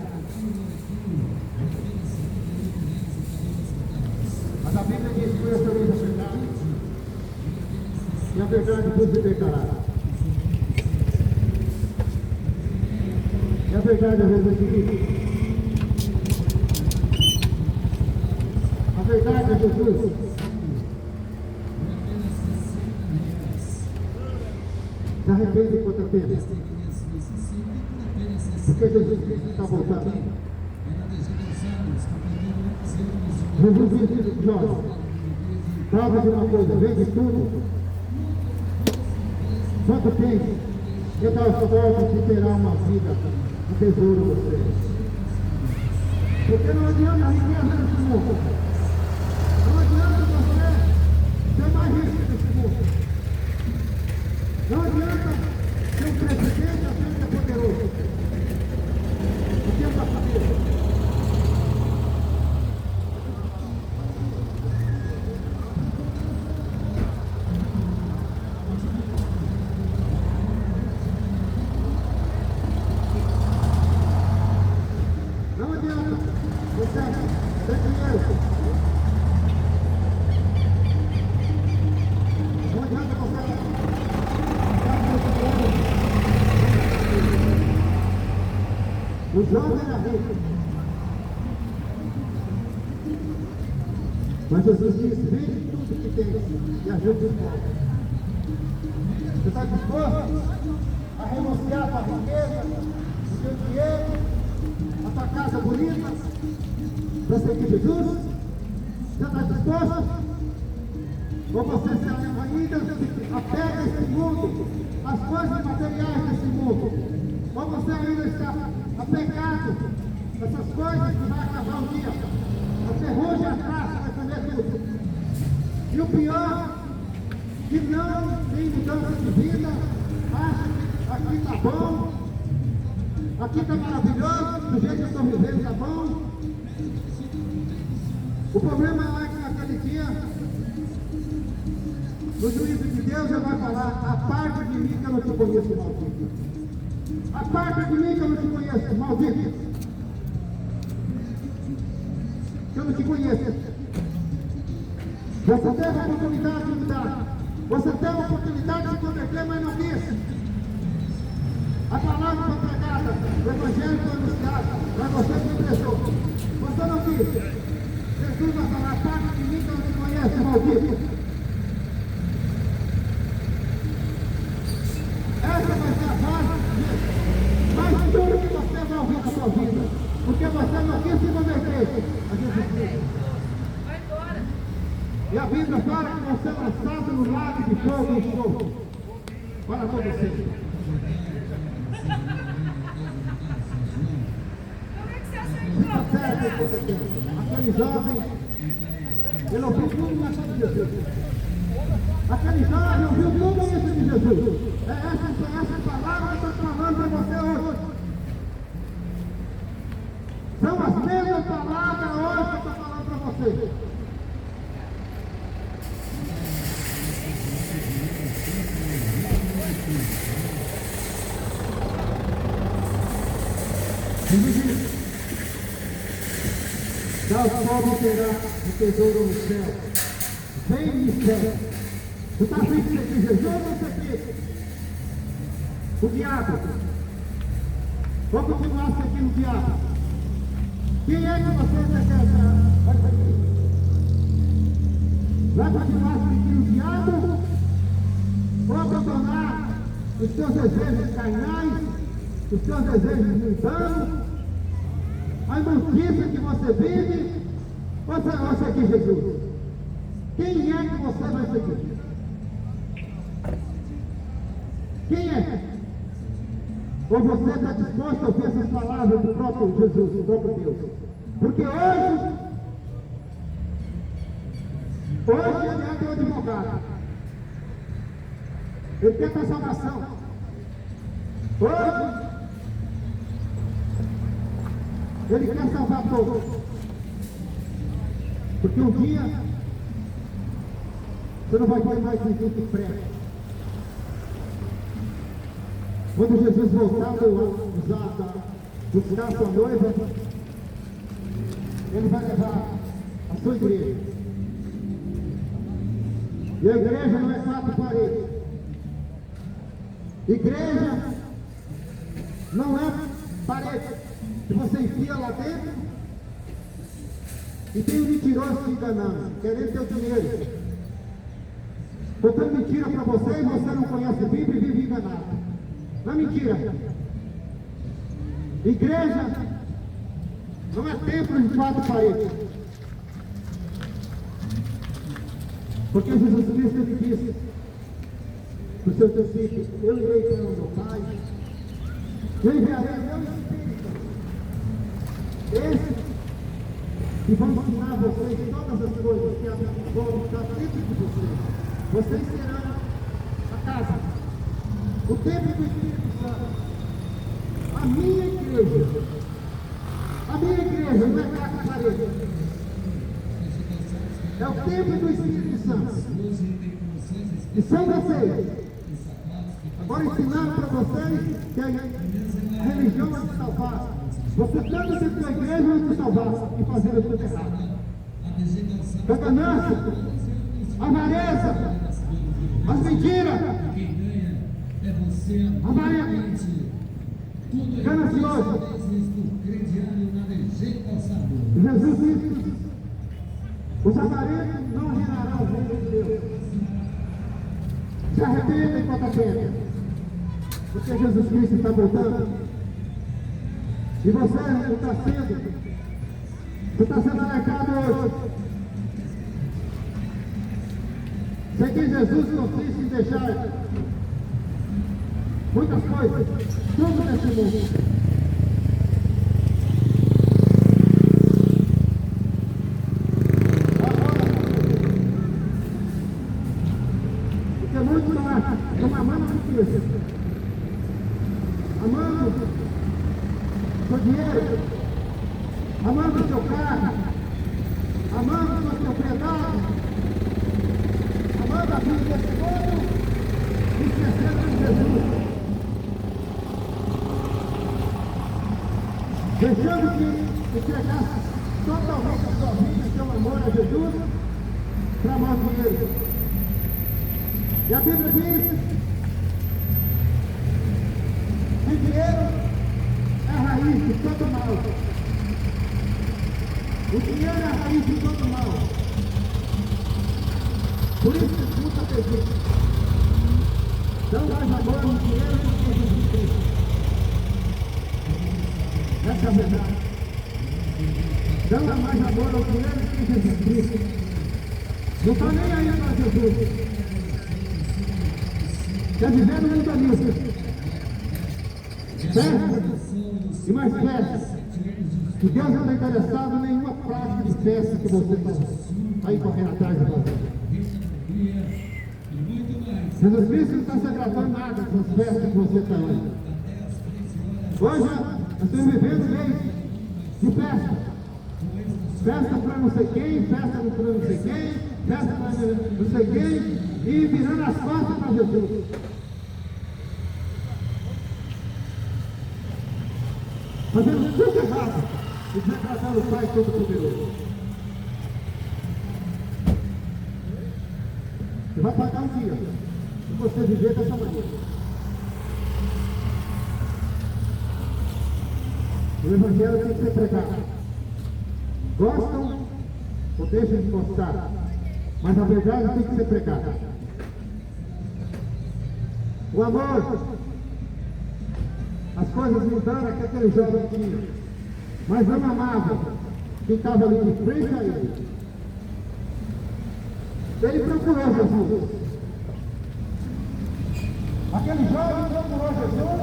Mas a Bíblia diz que conhecereis a verdade. E a verdade vos libertará. E a verdade às vezes é difícil. A verdade é Jesus. Se arrepende enquanto é tempo. Porque Jesus Cristo está voltando. Jesus disse, Jó, prova de uma coisa, vende tudo. Quanto tem? Eu dou essa volta que terá uma vida, um tesouro você. Porque não adianta a riqueza desse mundo. Não adianta você ser mais rico desse mundo. Não adianta ser um presidente achando que é poderoso. O tempo da família. Não adianta você ter dinheiro. Não adianta você o jovem era rico. Mas Jesus disse, vende tudo que tem e ajude os pobres. Você está disposto a renunciar à sua riqueza, o seu dinheiro, a sua casa bonita, para seguir Jesus? Você está disposto? Ou você se ainda apega a esse mundo, às coisas materiais desse mundo? Ou você ainda está apegado a essas coisas que vai acabar um dia? A ferrugem atrás vai comer tudo. E o pior, que não tem mudança de vida, acha que aqui está bom, aqui está maravilhoso, do jeito que eu estou vivendo está bom. O problema é que naquele dia, no juízo de Deus, ele vai falar, aparta de mim que eu não te conheço, maldito. Aparta de mim que eu não te conheço, maldito. Que eu não te conheço. Você teve a oportunidade de mudar. Você teve a oportunidade de se converter, mas não quis. A palavra foi pregada, o evangelho foi anunciado, mas você se emprestou. Você não quis. Jesus vai falar, aparta de mim que eu não te conheço, maldito. Essa vai ser a base mais dura que você vai ouvir na sua vida. Porque você não quis se converter a Jesus Cristo. E a Bíblia fala que você é lançado no lago de fogo e enxofre para todo sempre. Fica certo com você. Aquele jovem, ele ouviu tudo isso de Jesus. Aquele jovem ouviu tudo isso de Jesus. É essa palavra que eu estou falando para você hoje. São as mesmas palavras hoje que eu estou falando para você. Dá os pobres terá o tesouro no céu. Vem no céu. Você está afim de seguir Jesus ou você quer o diabo? Vou continuar seguindo o diabo. Quem é que você quer? Vai continuar seguindo o diabo? Ou abandonar os seus desejos carnais, os seus desejos mundanos, a injustiça que você vive, você vai seguir Jesus? Quem é que você vai seguir? Quem é? Ou você está disposto a ouvir essas palavras do próprio Jesus, do próprio Deus? Porque hoje ele é teu advogado. Ele quer tua salvação. Hoje ele quer salvar todos. Porque um dia você não vai ter mais ninguém que preste. Quando Jesus voltar buscar a sua noiva, ele vai levar a sua igreja. E a igreja não é 4 paredes. Igreja não é parede que você enfia lá dentro e tem um mentiroso te enganando, querendo teu dinheiro, botando mentira para você e você não conhece a Bíblia e vive enganado. Não é mentira. Igreja não é templo de 4 paredes. Porque Jesus Cristo ele disse para os seus discípulos, eu irei para o meu Pai, eu enviarei o meu Espírito. Esse e vão ensinar vocês todas as coisas que vão estar dentro de vocês. Vocês serão a casa, o templo do Espírito Santo, a minha igreja. A minha igreja não é placa de parede. É o templo do Espírito Santo. E são vocês. Agora ensinando para vocês que a religião vai te salvar. Você tanto dentro da igreja vai te salvar e fazendo tudo errado. A ganância, a avareza, as mentiras, a avareza, ganancioso. Jesus disse: os avarentos não herdarão o reino de Deus. Se arrependem enquanto atendem, porque Jesus Cristo está voltando. E você está sendo alertado hoje. Seguir Jesus consiste em deixar muitas coisas, tudo nesse mundo. Porque muitos estão amando a riqueza, amando seu dinheiro, amando seu carro, amando sua propriedade, amando a vida desse mundo e esquecendo de Jesus. Deixando que entregasse totalmente a sua vida, seu amor a Jesus, para amar o dinheiro. E a Bíblia diz que o dinheiro é a raiz de todo mal. O dinheiro é a raiz de todo mal. Por isso que nunca acredito. Dão mais amor no dinheiro do que Jesus Cristo. Essa é a verdade. Dão mais amor ao dinheiro do que Jesus Cristo. Não está nem aí para Jesus. Quer viver no mundo certo? E mais festa. Que Deus não está interessado em nenhuma prática de festa que você está aí correndo atrás de você. Jesus Cristo não está se agradando nada com as festas que você está aí. Hoje nós estamos vivendo mês de festa. Festa para não sei quem, festa para não sei quem, festa para não sei quem, e virando as costas para Jesus. Fazendo tudo errado e desagradando o Pai Todo-Poderoso. Você vai pagar um dia se você viver dessa maneira. O Evangelho tem que ser pregado. Gostam ou deixam de gostar, mas a verdade tem que ser pregada. O amor, as coisas mudaram que aquele jovem tinha, mas não amava quem estava ali de frente a ele. Ele procurou Jesus. Aquele jovem procurou Jesus,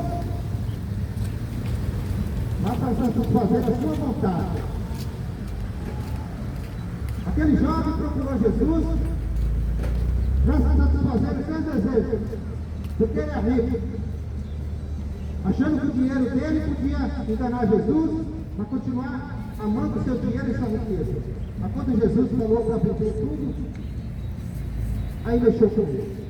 mas para satisfazer a sua vontade. Aquele jovem procurou Jesus para satisfazer os seus desejos, porque ele é rico, achando que o dinheiro dele podia enganar Jesus, mas continuar amando o seu dinheiro e sua riqueza. Mas quando Jesus falou para vender tudo, aí mexeu com ele.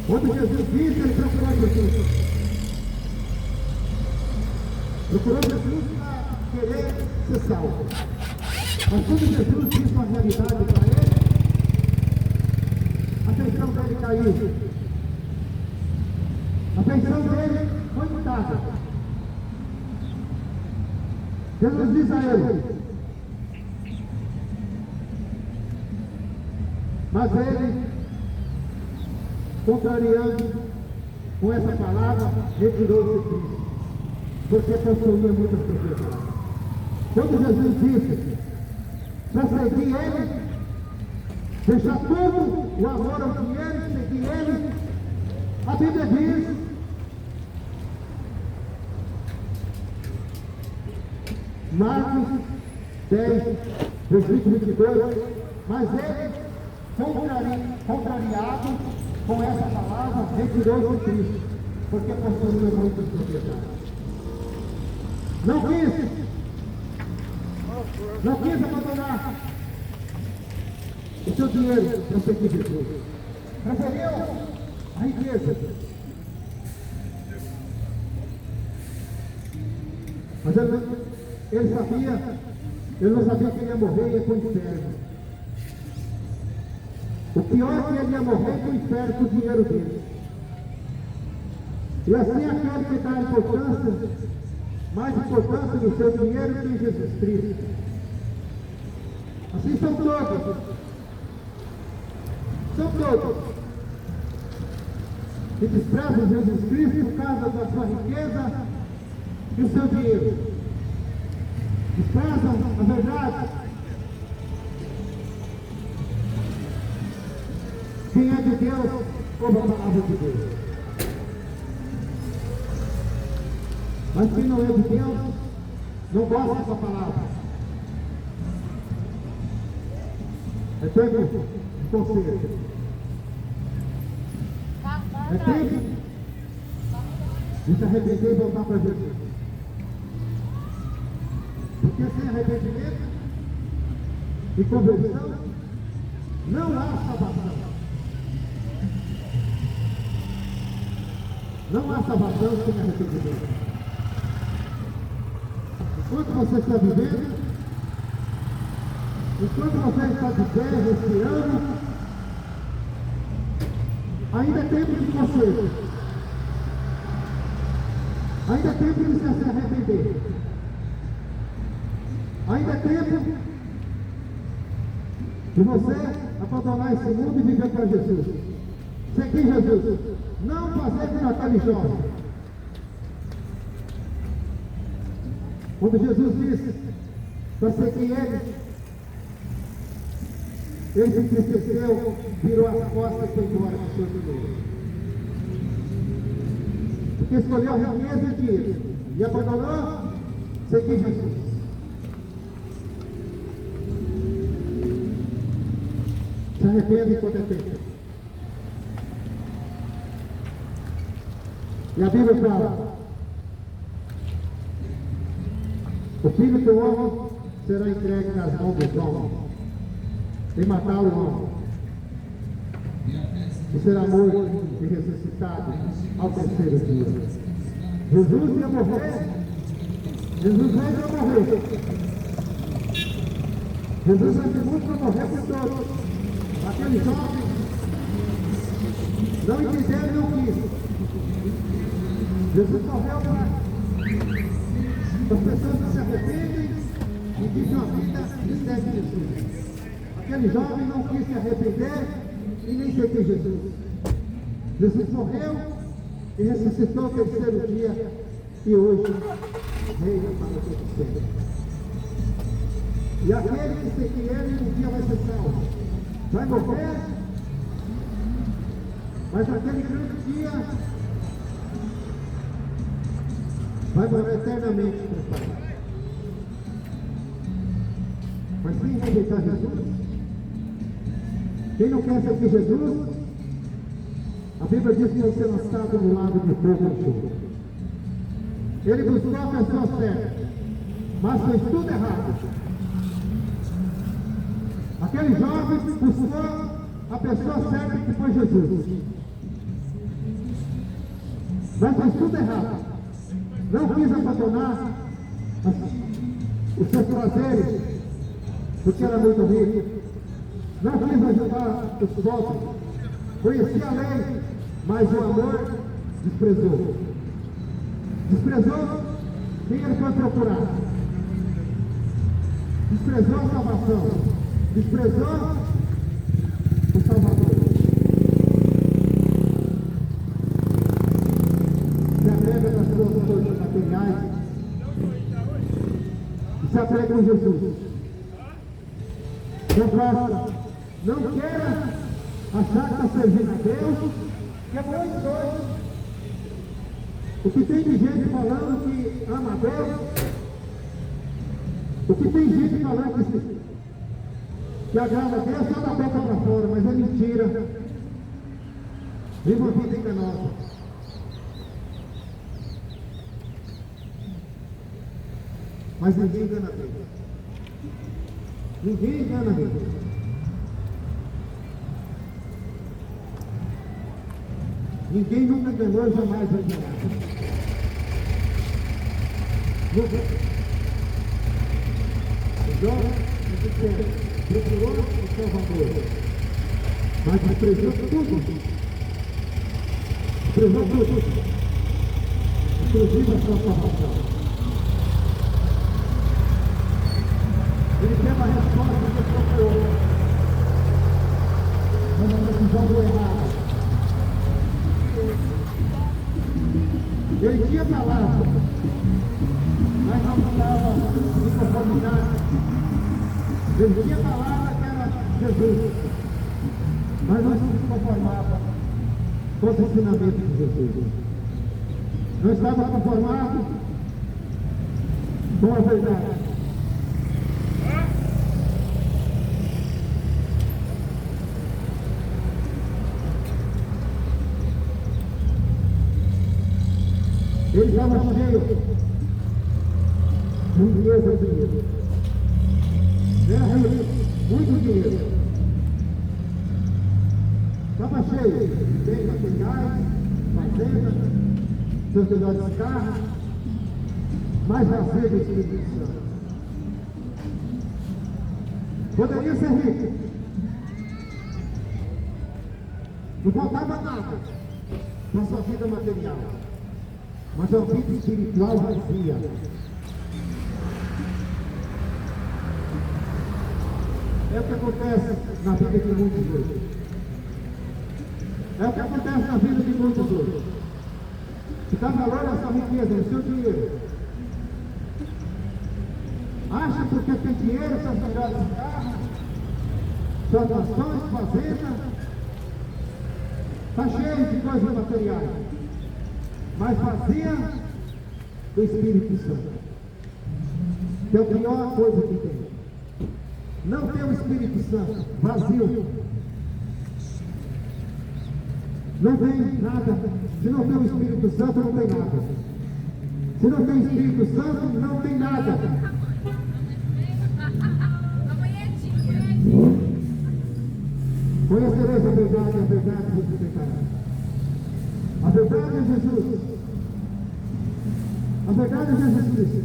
Quando Jesus disse, ele procurou Jesus. Procurou Jesus para querer ser salvo. Mas quando Jesus disse uma realidade para ele, a atenção dele caiu. A atenção dele foi mudada. Jesus diz a ele, mas ele, contrariando com essa palavra, retirou-se de Cristo, porque possuía muitas propriedades. Quando Jesus disse para seguir ele, deixar tudo, o amor ao dinheiro e seguir ele, a Bíblia diz Marcos 10, versículo 22, mas ele, contrariado com essa palavra, retirou-se de Cristo, porque possuía muitas propriedades. Não quis abandonar o seu dinheiro para seguir Jesus. Preferiu a riqueza. Mas ele não sabia que ele ia morrer e ia para o inferno. O pior é que ele ia morrer para o inferno com o dinheiro dele. E assim aquele que dá mais importância no seu dinheiro que em Jesus Cristo. Assim são todos. São todos. Que desprezam Jesus Cristo por causa da sua riqueza e o seu dinheiro. Desprezam a verdade. Quem é de Deus, ouve a palavra de Deus. Mas quem não é de Deus, não gosta dessa palavra. É tempo de conselho. É tempo de se arrepender e voltar para Jesus. Porque sem arrependimento e conversão, não há salvação. Não há salvação sem arrependimento. Enquanto você está vivendo, enquanto você está de pé, respirando, ainda é tempo de conselho. Ainda é tempo de se arrepender. Ainda é tempo de você abandonar esse mundo e viver para Jesus. Seguir Jesus. Não fazer como aquele jovem. Quando Jesus disse para seguir ele se entristeceu, virou as costas e foi embora com o seu dinheiro. Porque escolheu a riqueza e dinheiro e abandonou seguir Jesus. Se arrependa enquanto é tempo. E a Bíblia fala: o filho do homem será entregue nas mãos dos homens, e matar o homem, e será morto e ressuscitado ao terceiro dia. Jesus ia morrer. Jesus veio para morrer. Jesus veio muito para morrer por todos. Aquele jovem não entendeu e não quis. Jesus morreu para as pessoas que se arrependem e vivem uma vida de serve Jesus. Aquele jovem não quis se arrepender e nem seguir Jesus. Jesus morreu e ressuscitou o terceiro dia e hoje reina para todo sempre. E aquele que seguir ele um dia vai ser salvo. Vai morrer, mas naquele grande dia vai morar eternamente com o Pai. Mas quem rejeitar Jesus, quem não quer seguir Jesus, a Bíblia diz que vai ser lançado no lago de fogo e enxofre. Ele buscou a pessoa certa, mas fez tudo errado. Aquele jovem buscou a pessoa certa que foi Jesus, mas fez tudo errado. Não quis abandonar os seus prazeres, porque era muito rico. Não quis ajudar os pobres. Conhecia a lei, mas o amor desprezou. Desprezou quem ele foi procurar. Desprezou a salvação. Desprezou o Salvador. Se apega das suas coisas materiais e se apega com Jesus. Não faça, não queira achar que está servindo a Deus, que é muito doido. O que tem de gente falando que ama a Deus, Porque tem gente falando que agrada a Deus só da boca para fora, mas é mentira. Viva uma vida enganosa. Mas ninguém engana Deus. Ninguém engana Deus. Ninguém nunca enganou e jamais vai enganar. Nunca. Jó procurou o Salvador, mas desprezou tudo. Desprezou tudo. Inclusive a sua salvação. Ele teve a resposta que procurou. Mas a decisão do errado. Ele tinha palavra, mas não estava em conformidade. Ele tinha palavra que era Jesus, mas não se conformava com o ensinamento de Jesus. Não estava conformado com a verdade. Ele estava cheio de dinheiro. Era rico, muito dinheiro. Estava cheio de bens materiais, fazendas, seus melhores carros, mais vazio do Espírito Santo. Poderia ser rico. Não faltava nada na sua vida material. Mas é uma vida espiritual vazia. É o que acontece na vida de muitos hoje. É o que acontece na vida de muitos hoje. Que dá valor a sua riqueza, no seu dinheiro. Acha porque tem dinheiro, seus melhores carros, suas nações, fazendas, está cheio de coisas materiais, mas vazia do Espírito Santo, que é a pior coisa que tem. Não ter o Espírito Santo, vazio, não tem nada. Se não tem o Espírito Santo, não tem nada. Se não tem Espírito Santo, não tem nada. Conhecereis a verdade vos libertará. A verdade é Jesus. A verdade é Jesus Cristo.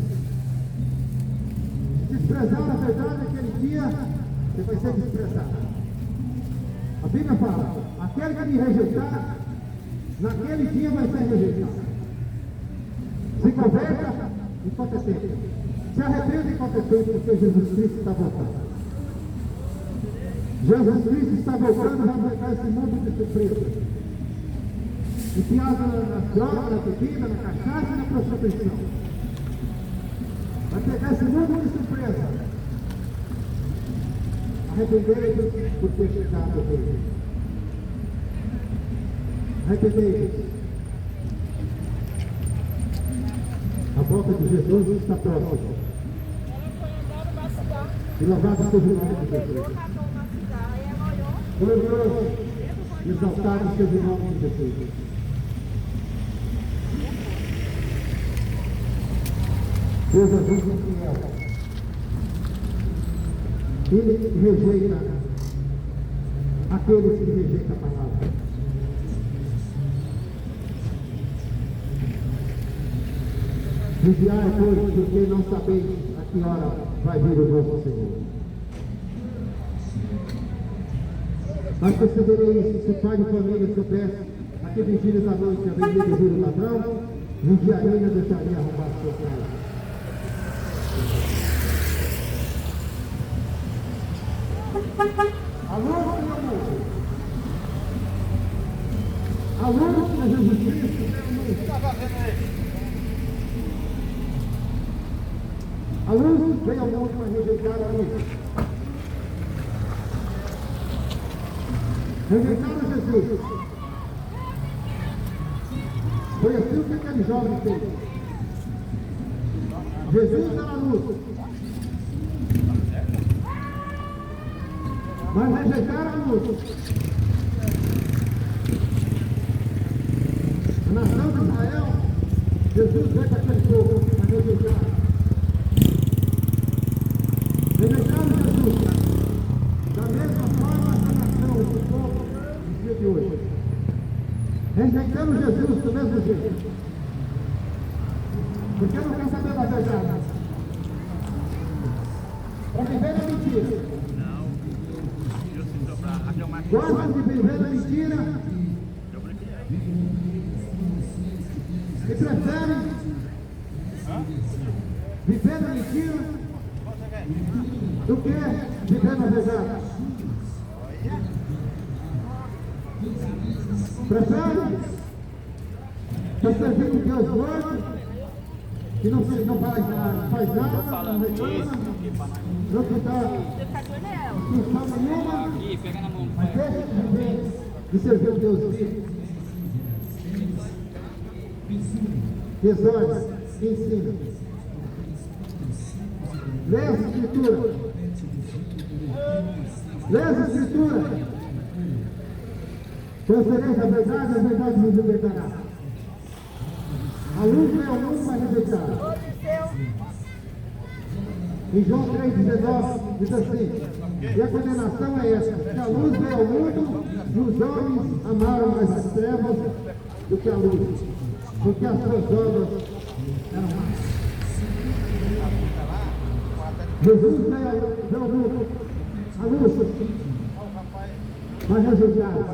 Se desprezar a verdade naquele dia, você vai ser desprezado. A Bíblia fala, aquele que me rejeitar, naquele dia vai ser rejeitado. Se converta enquanto é tempo. Se arrependa enquanto é tempo, porque Jesus Cristo está voltando. Jesus Cristo está voltando, vai pegar esse mundo de surpresa. Enfiado nas drogas, na bebida, na cachaça e na prostituição. Vai pegar esse mundo de surpresa. Arrependei-vos por ter chegado dele. Arrependei-vos. A volta de Jesus está próxima. E louvado seja o nome de Jesus. Glorioso e exaltado seja o nome de Jesus. Deus é justo e fiel. Ele rejeita aqueles que rejeitam a palavra. Vigiai, pois, porque não sabeis a que hora vai vir o vosso Senhor. Mas percebereis, se o pai de família soubesse a que vigília da noite a venida vir o ladrão, vigiaria e não deixaria arrombar a sua casa. A luz que é o mundo. A luz que é Jesus Cristo é o mundo. A luz veio ao mundo para rejeitar a luz. Rejeitaram Jesus. Foi assim que aquele jovem fez. Jesus era a luz. mas rejeitaram a luz. A nação de Israel, Jesus veio para aquele povo, mas rejeitaram. Rejeitaram Jesus. Da mesma forma, essa nação, esse povo, no dia de hoje. Rejeitamos Jesus do mesmo jeito. Porque não quer saber da verdade. Para viver na mentira. Gostam de viver na mentira. E preferem viver na mentira do que viver na verdade. Preferem estar servindo um Deus morto, que não faz nada, não reclama, não te dá instrução nenhuma, mas deixa de viver e servir o Deus vivo. Exorta, ensina. Lê a Escritura. Lê a Escritura. Conhecereis a verdade vos libertará. A luz veio ao mundo, mas rejeitaram. Em João 3,19 diz assim: e a condenação é esta, que a luz veio ao mundo e os homens amaram mais as trevas do que a luz, porque as suas obras eram más. Jesus veio ao mundo, a luz, mas rejeitaram.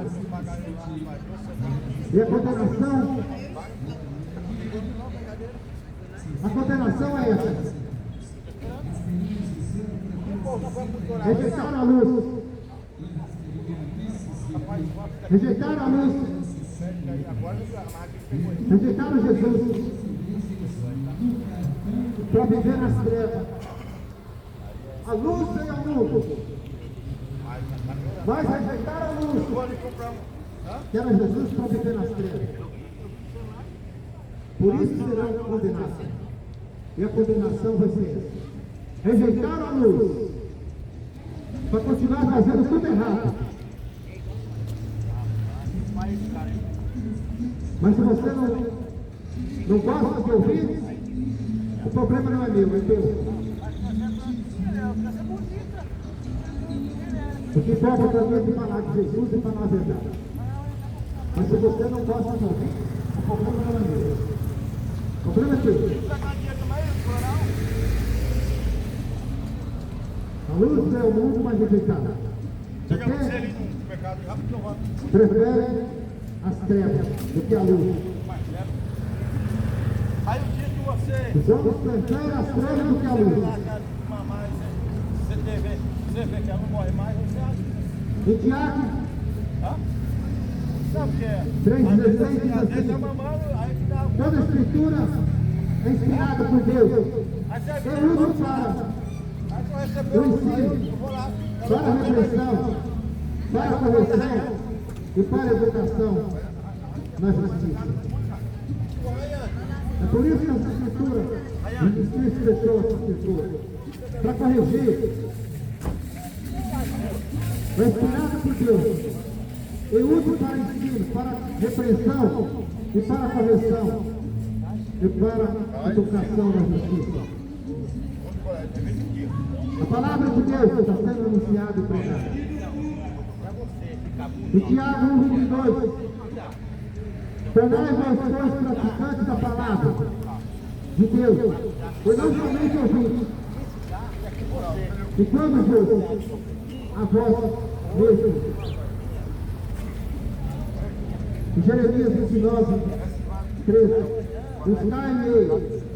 E a condenação é essa. Rejeitaram a luz. Rejeitaram a luz. Rejeitaram Jesus para viver nas trevas. A luz veio ao mundo, mas rejeitaram a luz, que era Jesus, para viver nas trevas. Por isso serão condenados. E a condenação vai ser essa: rejeitaram a luz para continuar fazendo tudo errado. Mas se você não gosta de ouvir, o problema não é meu, é teu. O que importa para mim é falar de Jesus e falar a verdade. Mas se você não gosta de ouvir, o problema não é meu. O problema é teu. A luz é o mundo mais rejeitado. Prefere as trevas do que a luz. Aí o dia que você... Os homens preferem as trevas do que a luz. Você vê que ela não morre mais, você acha? Em Tiago Sabe o que é? 3,16 diz Às vezes é assim: mamando, aí que dá... toda a Escritura é inspirada por Deus. Aí você Eu uso para recebeu o ensino, eu vou lá. para a reflexão, para a correção e para a educação na justiça. É por isso que essa Escritura, Jesus Cristo deixou essa Escritura, para corrigir. É inspirada por Deus. Eu uso para ensino, para repreensão e para correção e para educação na justiça. A palavra de Deus está sendo anunciada e pregada. Em Tiago 1,22: tornai-vos, pois, praticantes da palavra de Deus, e não somente ouvintes. E quando vos a vós mesmos. Em Jeremias 29, 13: buscai-me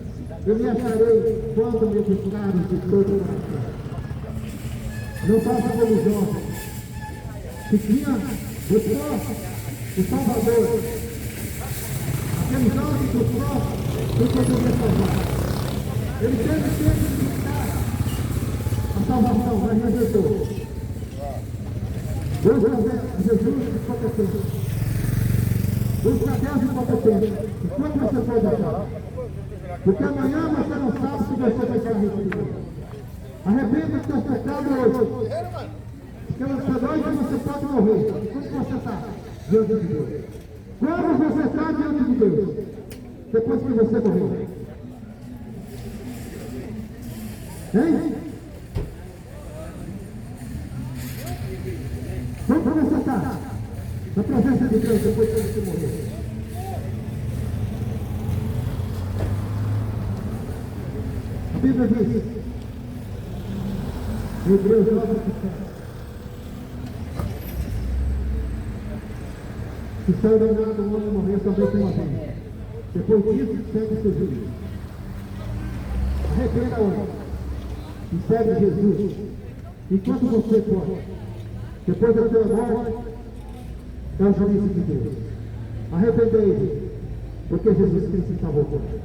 e me acharei quando me buscares de todo o coração. Não faça como Jó, que tinha buscou o Salvador. Aquele jovem buscou o que poderia salvar. Ele teve tempo de buscar a salvação, mas rejeitou. Busca Jesus em qualquer tempo. Busca Deus em qualquer tempo. Enquanto você pode achar. Porque amanhã você não sabe se você vai ser arrependido. Arrependa dos seus pecados hoje. Porque essa noite você pode morrer. Como você está diante de Deus? Como você está diante de Deus? Depois que você morrer. Hein? Como você está? Na presença de Deus depois que você morrer. A Bíblia diz, em Hebreus 9:7, que só ordenado o homem morrer somente uma vez. Depois disso, segue seu juízo. Arrependa hoje e segue Jesus. Enquanto você pode, depois da sua morte, é o juízo de Deus. Arrependei-vos, porque Jesus Cristo está voltando.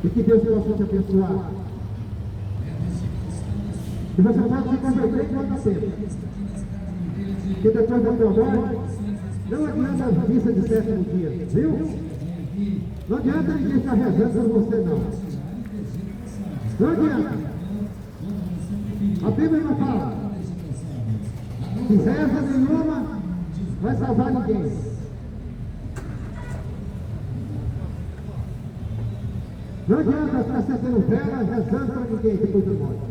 E que Deus possa te abençoar. E você pode se converter em quanto tempo. Que depois da tua morte, não adianta a missa de 7º dia, viu? Não adianta ninguém estar rezando por você, não. Não adianta. A Bíblia não fala que reza nenhuma vai salvar ninguém. Não adianta estar acendendo vela rezando para ninguém depois da morte.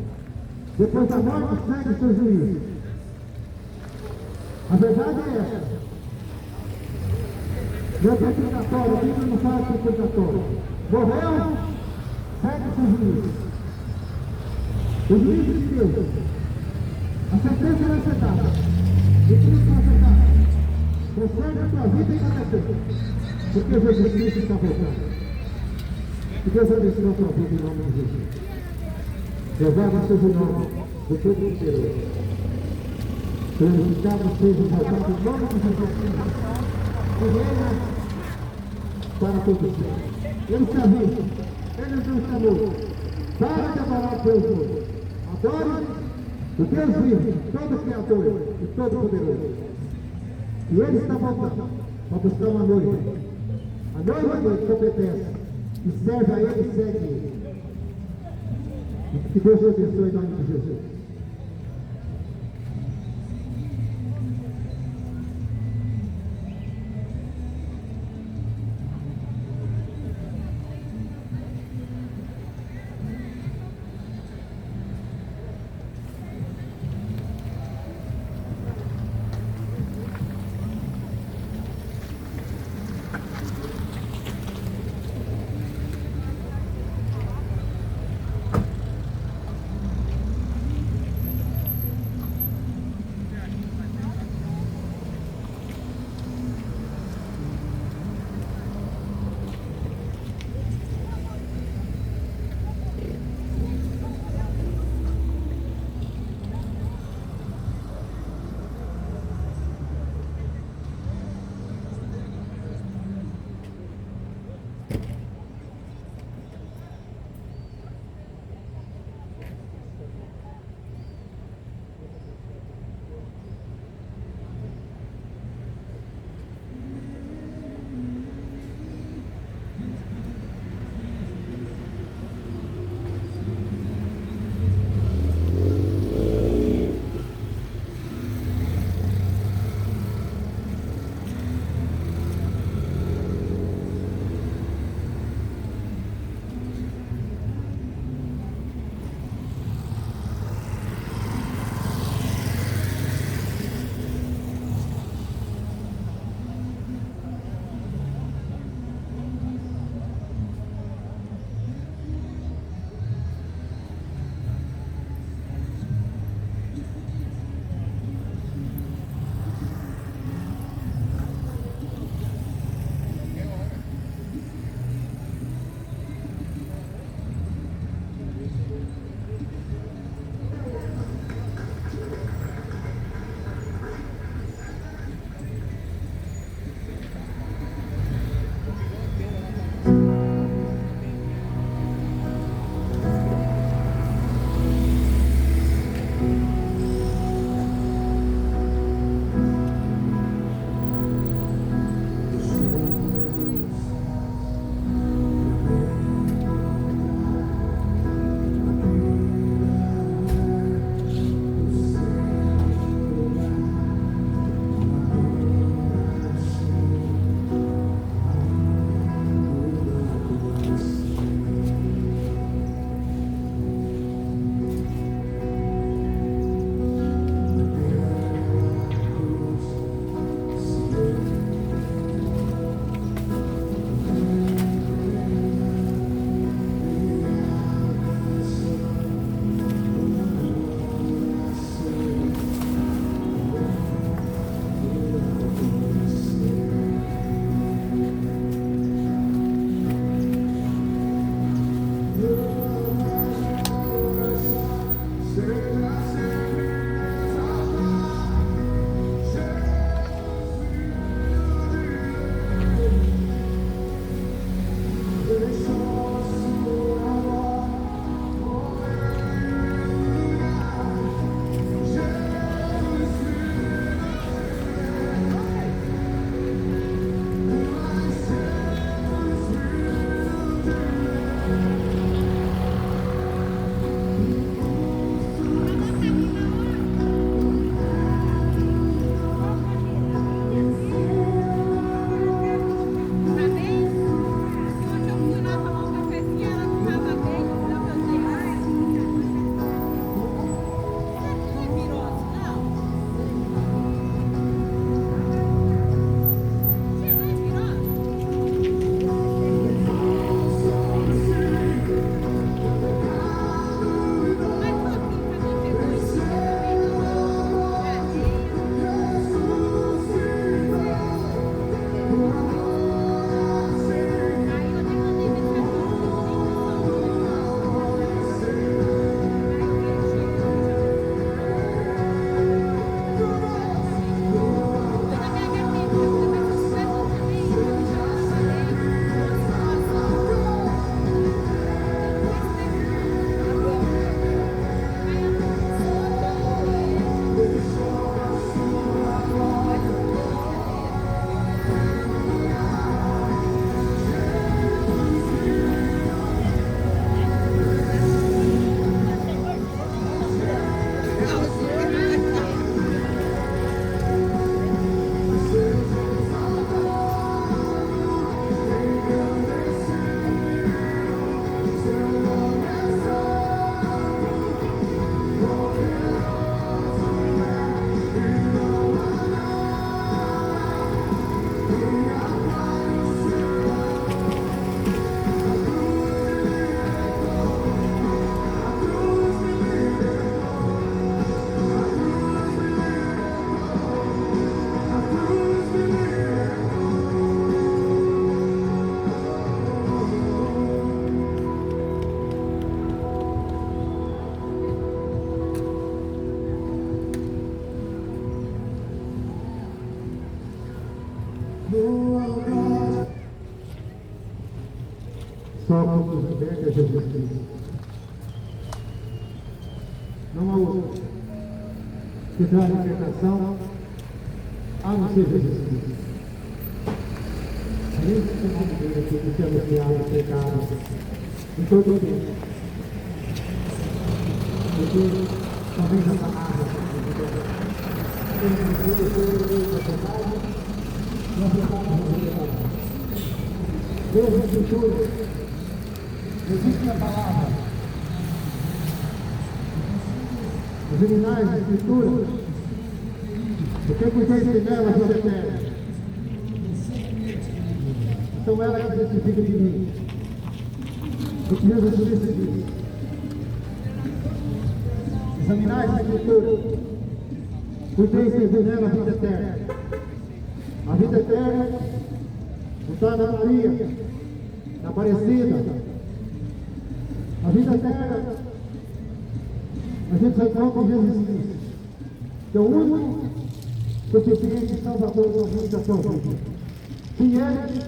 Depois da morte, segue seu juízo. A verdade é essa. Não tem purgatório, a Bíblia não fala de purgatório. Morreu, segue seu juízo. O juízo de Deus. A sentença vai ser dada. E tudo vai ser dado. Conserve a tua vida e a tua. Porque Jesus Cristo está voltando. Que Deus abençoe a tua vida em nome de Jesus. Louvado seja o nome do Todo-Poderoso. Glorificado seja o voltado em nome de Jesus Cristo. Que reina para todos sempre. Ele está vivo. Ele não está morto. Para de adorar o Deus morto. Adore o Deus vivo, todo Criador e todo poderoso. E Ele está voltando para buscar uma noiva. A noiva dele que obedece. E serve a Ele e segue Ele. Que Deus te abençoe em nome de Jesus. Só como nos liberta Jesus Cristo. Não há outro que traz libertação a não ser Jesus Cristo. É isso que eu vou dizer aqui, que é anunciado o pecado em todo o tempo. Porque talvez a palavra Deus é escritura. Existe a palavra. Os liminares da escritura. Porque puseste nela a vida eterna. Então ela que testifica de mim. Porque Jesus Cristo diz. Examinai a escritura. Puseste nela a vida eterna. A vida eterna não está na Maria, na Aparecida. A vida eterna a gente vai encontrar em Jesus Cristo, que é o único suficiente e salvador da vida da sua vida. Sem Ele,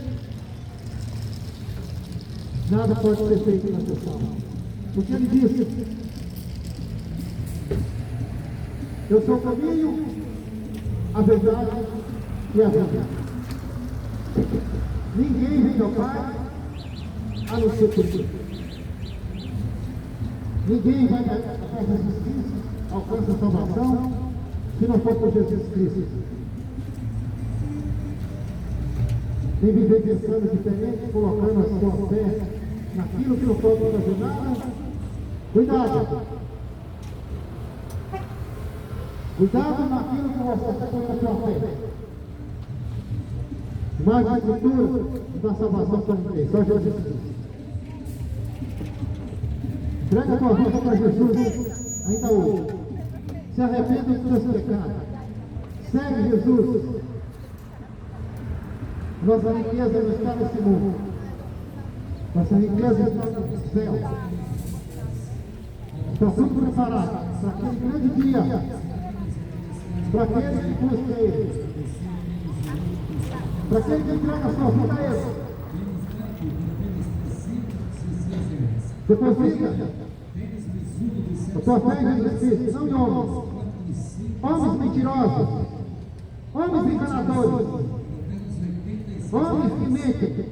nada pode ser feito na questão. Porque Ele disse: eu sou o caminho, a verdade e a vida. Ninguém vem ao Pai a não ser por mim. Ninguém vai até Jesus Cristo, alcança a salvação, se não for por Jesus Cristo. Nem viver pensando diferente, colocando a sua fé naquilo que não pode fazer nada. Cuidado! Cuidado naquilo que você está colocando a sua fé. Mas a escritura da salvação só ninguém, só Jesus Cristo. Entrega a tua vida para Jesus ainda hoje. Se arrependa dos seus pecados. Segue Jesus. Nossa riqueza não está nesse mundo. Nossa riqueza está no céu. Está tudo preparado para aquele grande dia. Para aquele que busca Ele. Para aquele que entrega a sua vida a Ele. Deposita a tua fé em Jesus Cristo, não em homens. Homens mentirosos, homens enganadores, homens que mentem.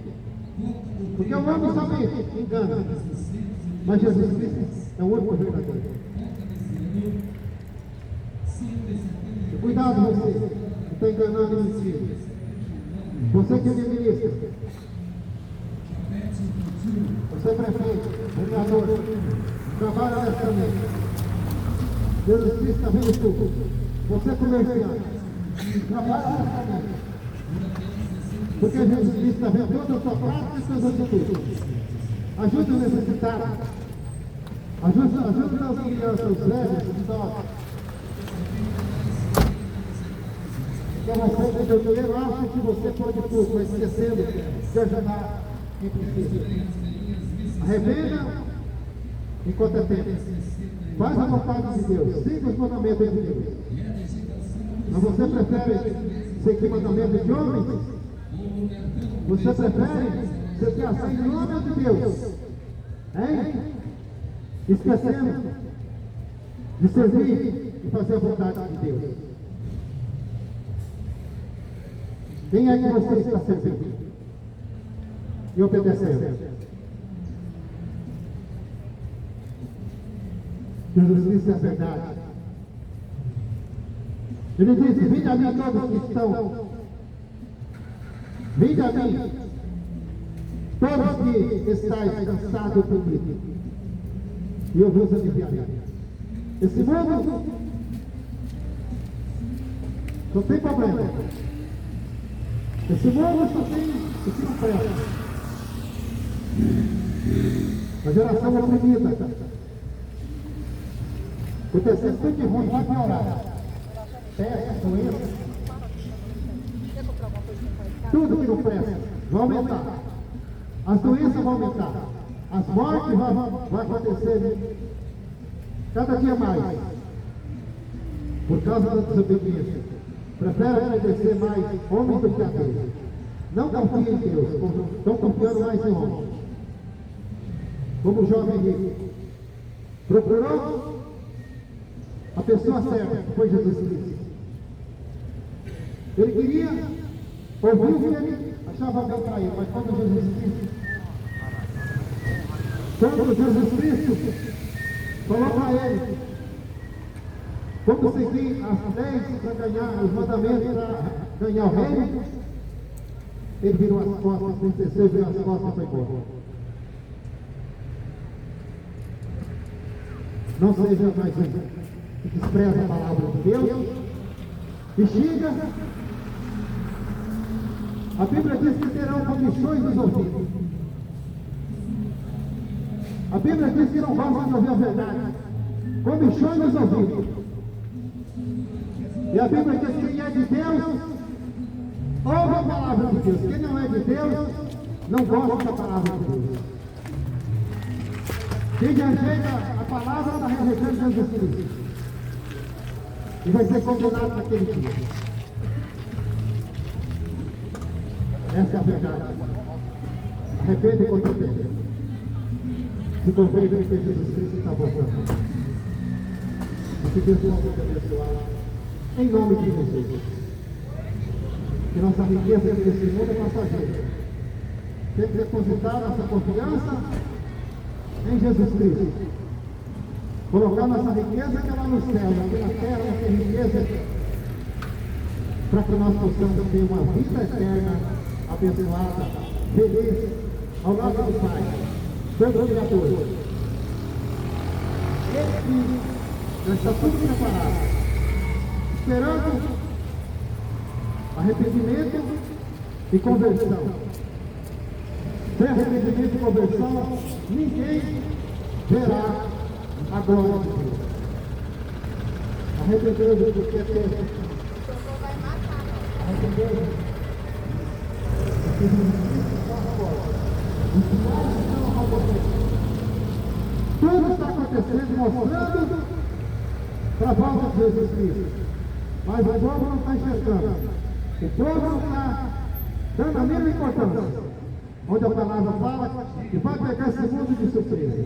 Porque o homem somente engana, mas Jesus Cristo é o único verdadeiro. E cuidado você, que está enganando e mentindo. Você que é ministro, você é prefeito, vereador, trabalha honestamente. Jesus Cristo está vendo tudo. Você é comerciante, trabalha honestamente. Porque Jesus Cristo está vendo toda a sua prática e suas atitudes. Ajude o necessitado. Ajude as crianças, os velhos, os idosos. Porque você tem o dinheiro, acha que você pode tudo, mas esquecendo de ajudar quem precisa. Arrependa enquanto é tempo. Faz a vontade de Deus. Siga os mandamentos de Deus. Mas você prefere seguir mandamentos de homens? Você prefere seguir a fé em nome de Deus? Hein? Esquecendo de servir e fazer a vontade de Deus. Quem é que você está servindo? E obedecendo? Jesus Cristo é a verdade. Ele disse: vinde a mim todos que estão. Vinde a mim, todos que estáis cansados por mim, e eu vos aliviarei. Esse mundo só tem problema. Esse mundo só tem o que não presta. A geração oprimida. Acontecendo tudo de ruim, vai piorar. Peste, doença. Tudo que não presta vai aumentar. As doenças vão aumentar. As mortes vão acontecer cada dia mais. Por causa da desobediência. Prefere obedecer mais homens do que a Deus. não confia em Deus, estão confiando mais em homem. Como o jovem rico procurou a pessoa certa, que foi Jesus Cristo. Ele queria ouvir o que ele achava bem para ele, mas quando Jesus Cristo falou para ele como seguir as leis para ganhar os mandamentos, para ganhar o reino, ele virou as costas, entristeceu, virou as costas e foi embora. Não seja mais um que despreza a palavra de Deus e xinga. A Bíblia diz que terão comichões nos ouvidos. A Bíblia diz que não gostam de ouvir a verdade. Comichões nos ouvidos. E a Bíblia diz que quem é de Deus ouve a palavra de Deus. Quem não é de Deus não gosta da palavra de Deus. Quem rejeita a palavra está rejeitando Jesus Cristo. E vai ser condenado naquele dia. Essa é a verdade. Arrepende contra Deus. Se convence que Jesus Cristo está voltando. E que Deus possa te abençoar. Em nome de Jesus. Que nossa riqueza desse mundo é passageira. Tem que depositar nossa confiança em Jesus Cristo. Colocar nossa riqueza que é lá no céu, aqui na terra, nossa riqueza, para que nós possamos ter uma vida eterna, abençoada, feliz, ao lado do Pai, todo o Criador. Ele já está tudo preparado, esperando arrependimento e conversão. Sem arrependimento e conversão, ninguém verá a glória de Deus. Arrependeu-se do que é ter. Arrependeu-se. Tudo está acontecendo, mostrando para a volta de Jesus Cristo. Mas o povo não está enxergando. O povo não está dando a mínima importância. Onde a palavra fala que vai pegar esse mundo de surpresa.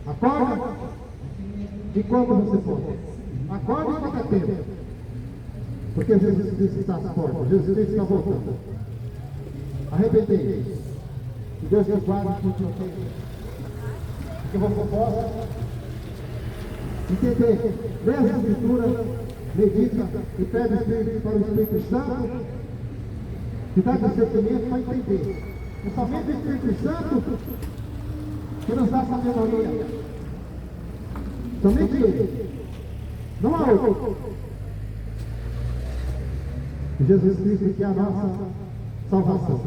Acorda e quando você pode. Acorda e fica atento. Porque Jesus Cristo está às portas. Jesus Cristo está voltando. Arrependei. Que Deus te guarde por teu tempo. Que você possa entender. Lê as Escrituras, medita e pede para o Espírito Santo que dá discernimento para entender. É somente o Espírito Santo que nos dá sabedoria. Somente Ele. Não há outro. Jesus Cristo que é a nossa salvação.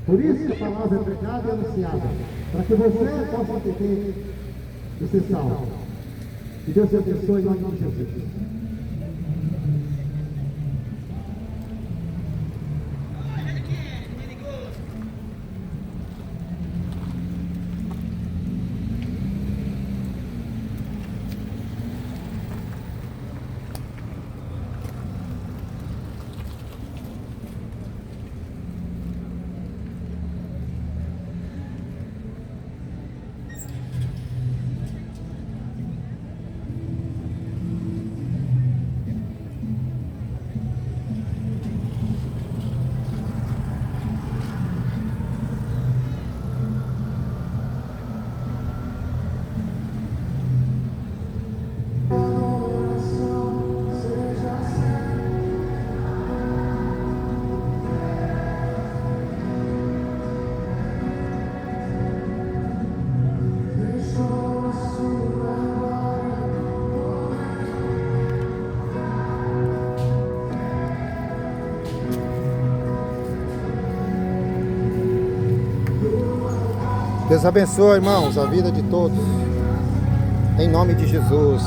Por isso que a palavra é pregada e anunciada. Para que você possa entender e ser salvo. Que Deus te abençoe em nome de Jesus. Deus abençoe, irmãos, a vida de todos. Em nome de Jesus.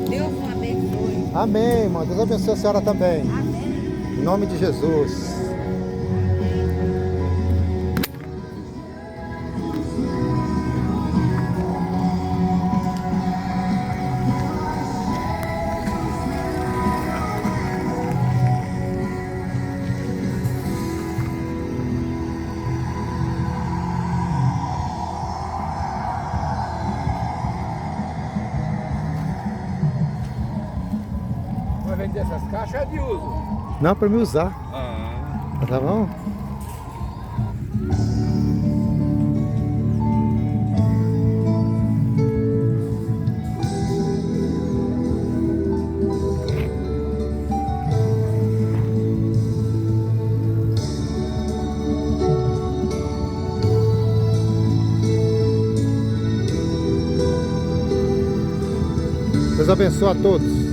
Deus o abençoe. Amém, irmão. Deus abençoe a senhora também. Amém. Em nome de Jesus. Vai vender essas caixas é de uso. Não, para me usar. Ah. Tá bom? Deus abençoe a todos.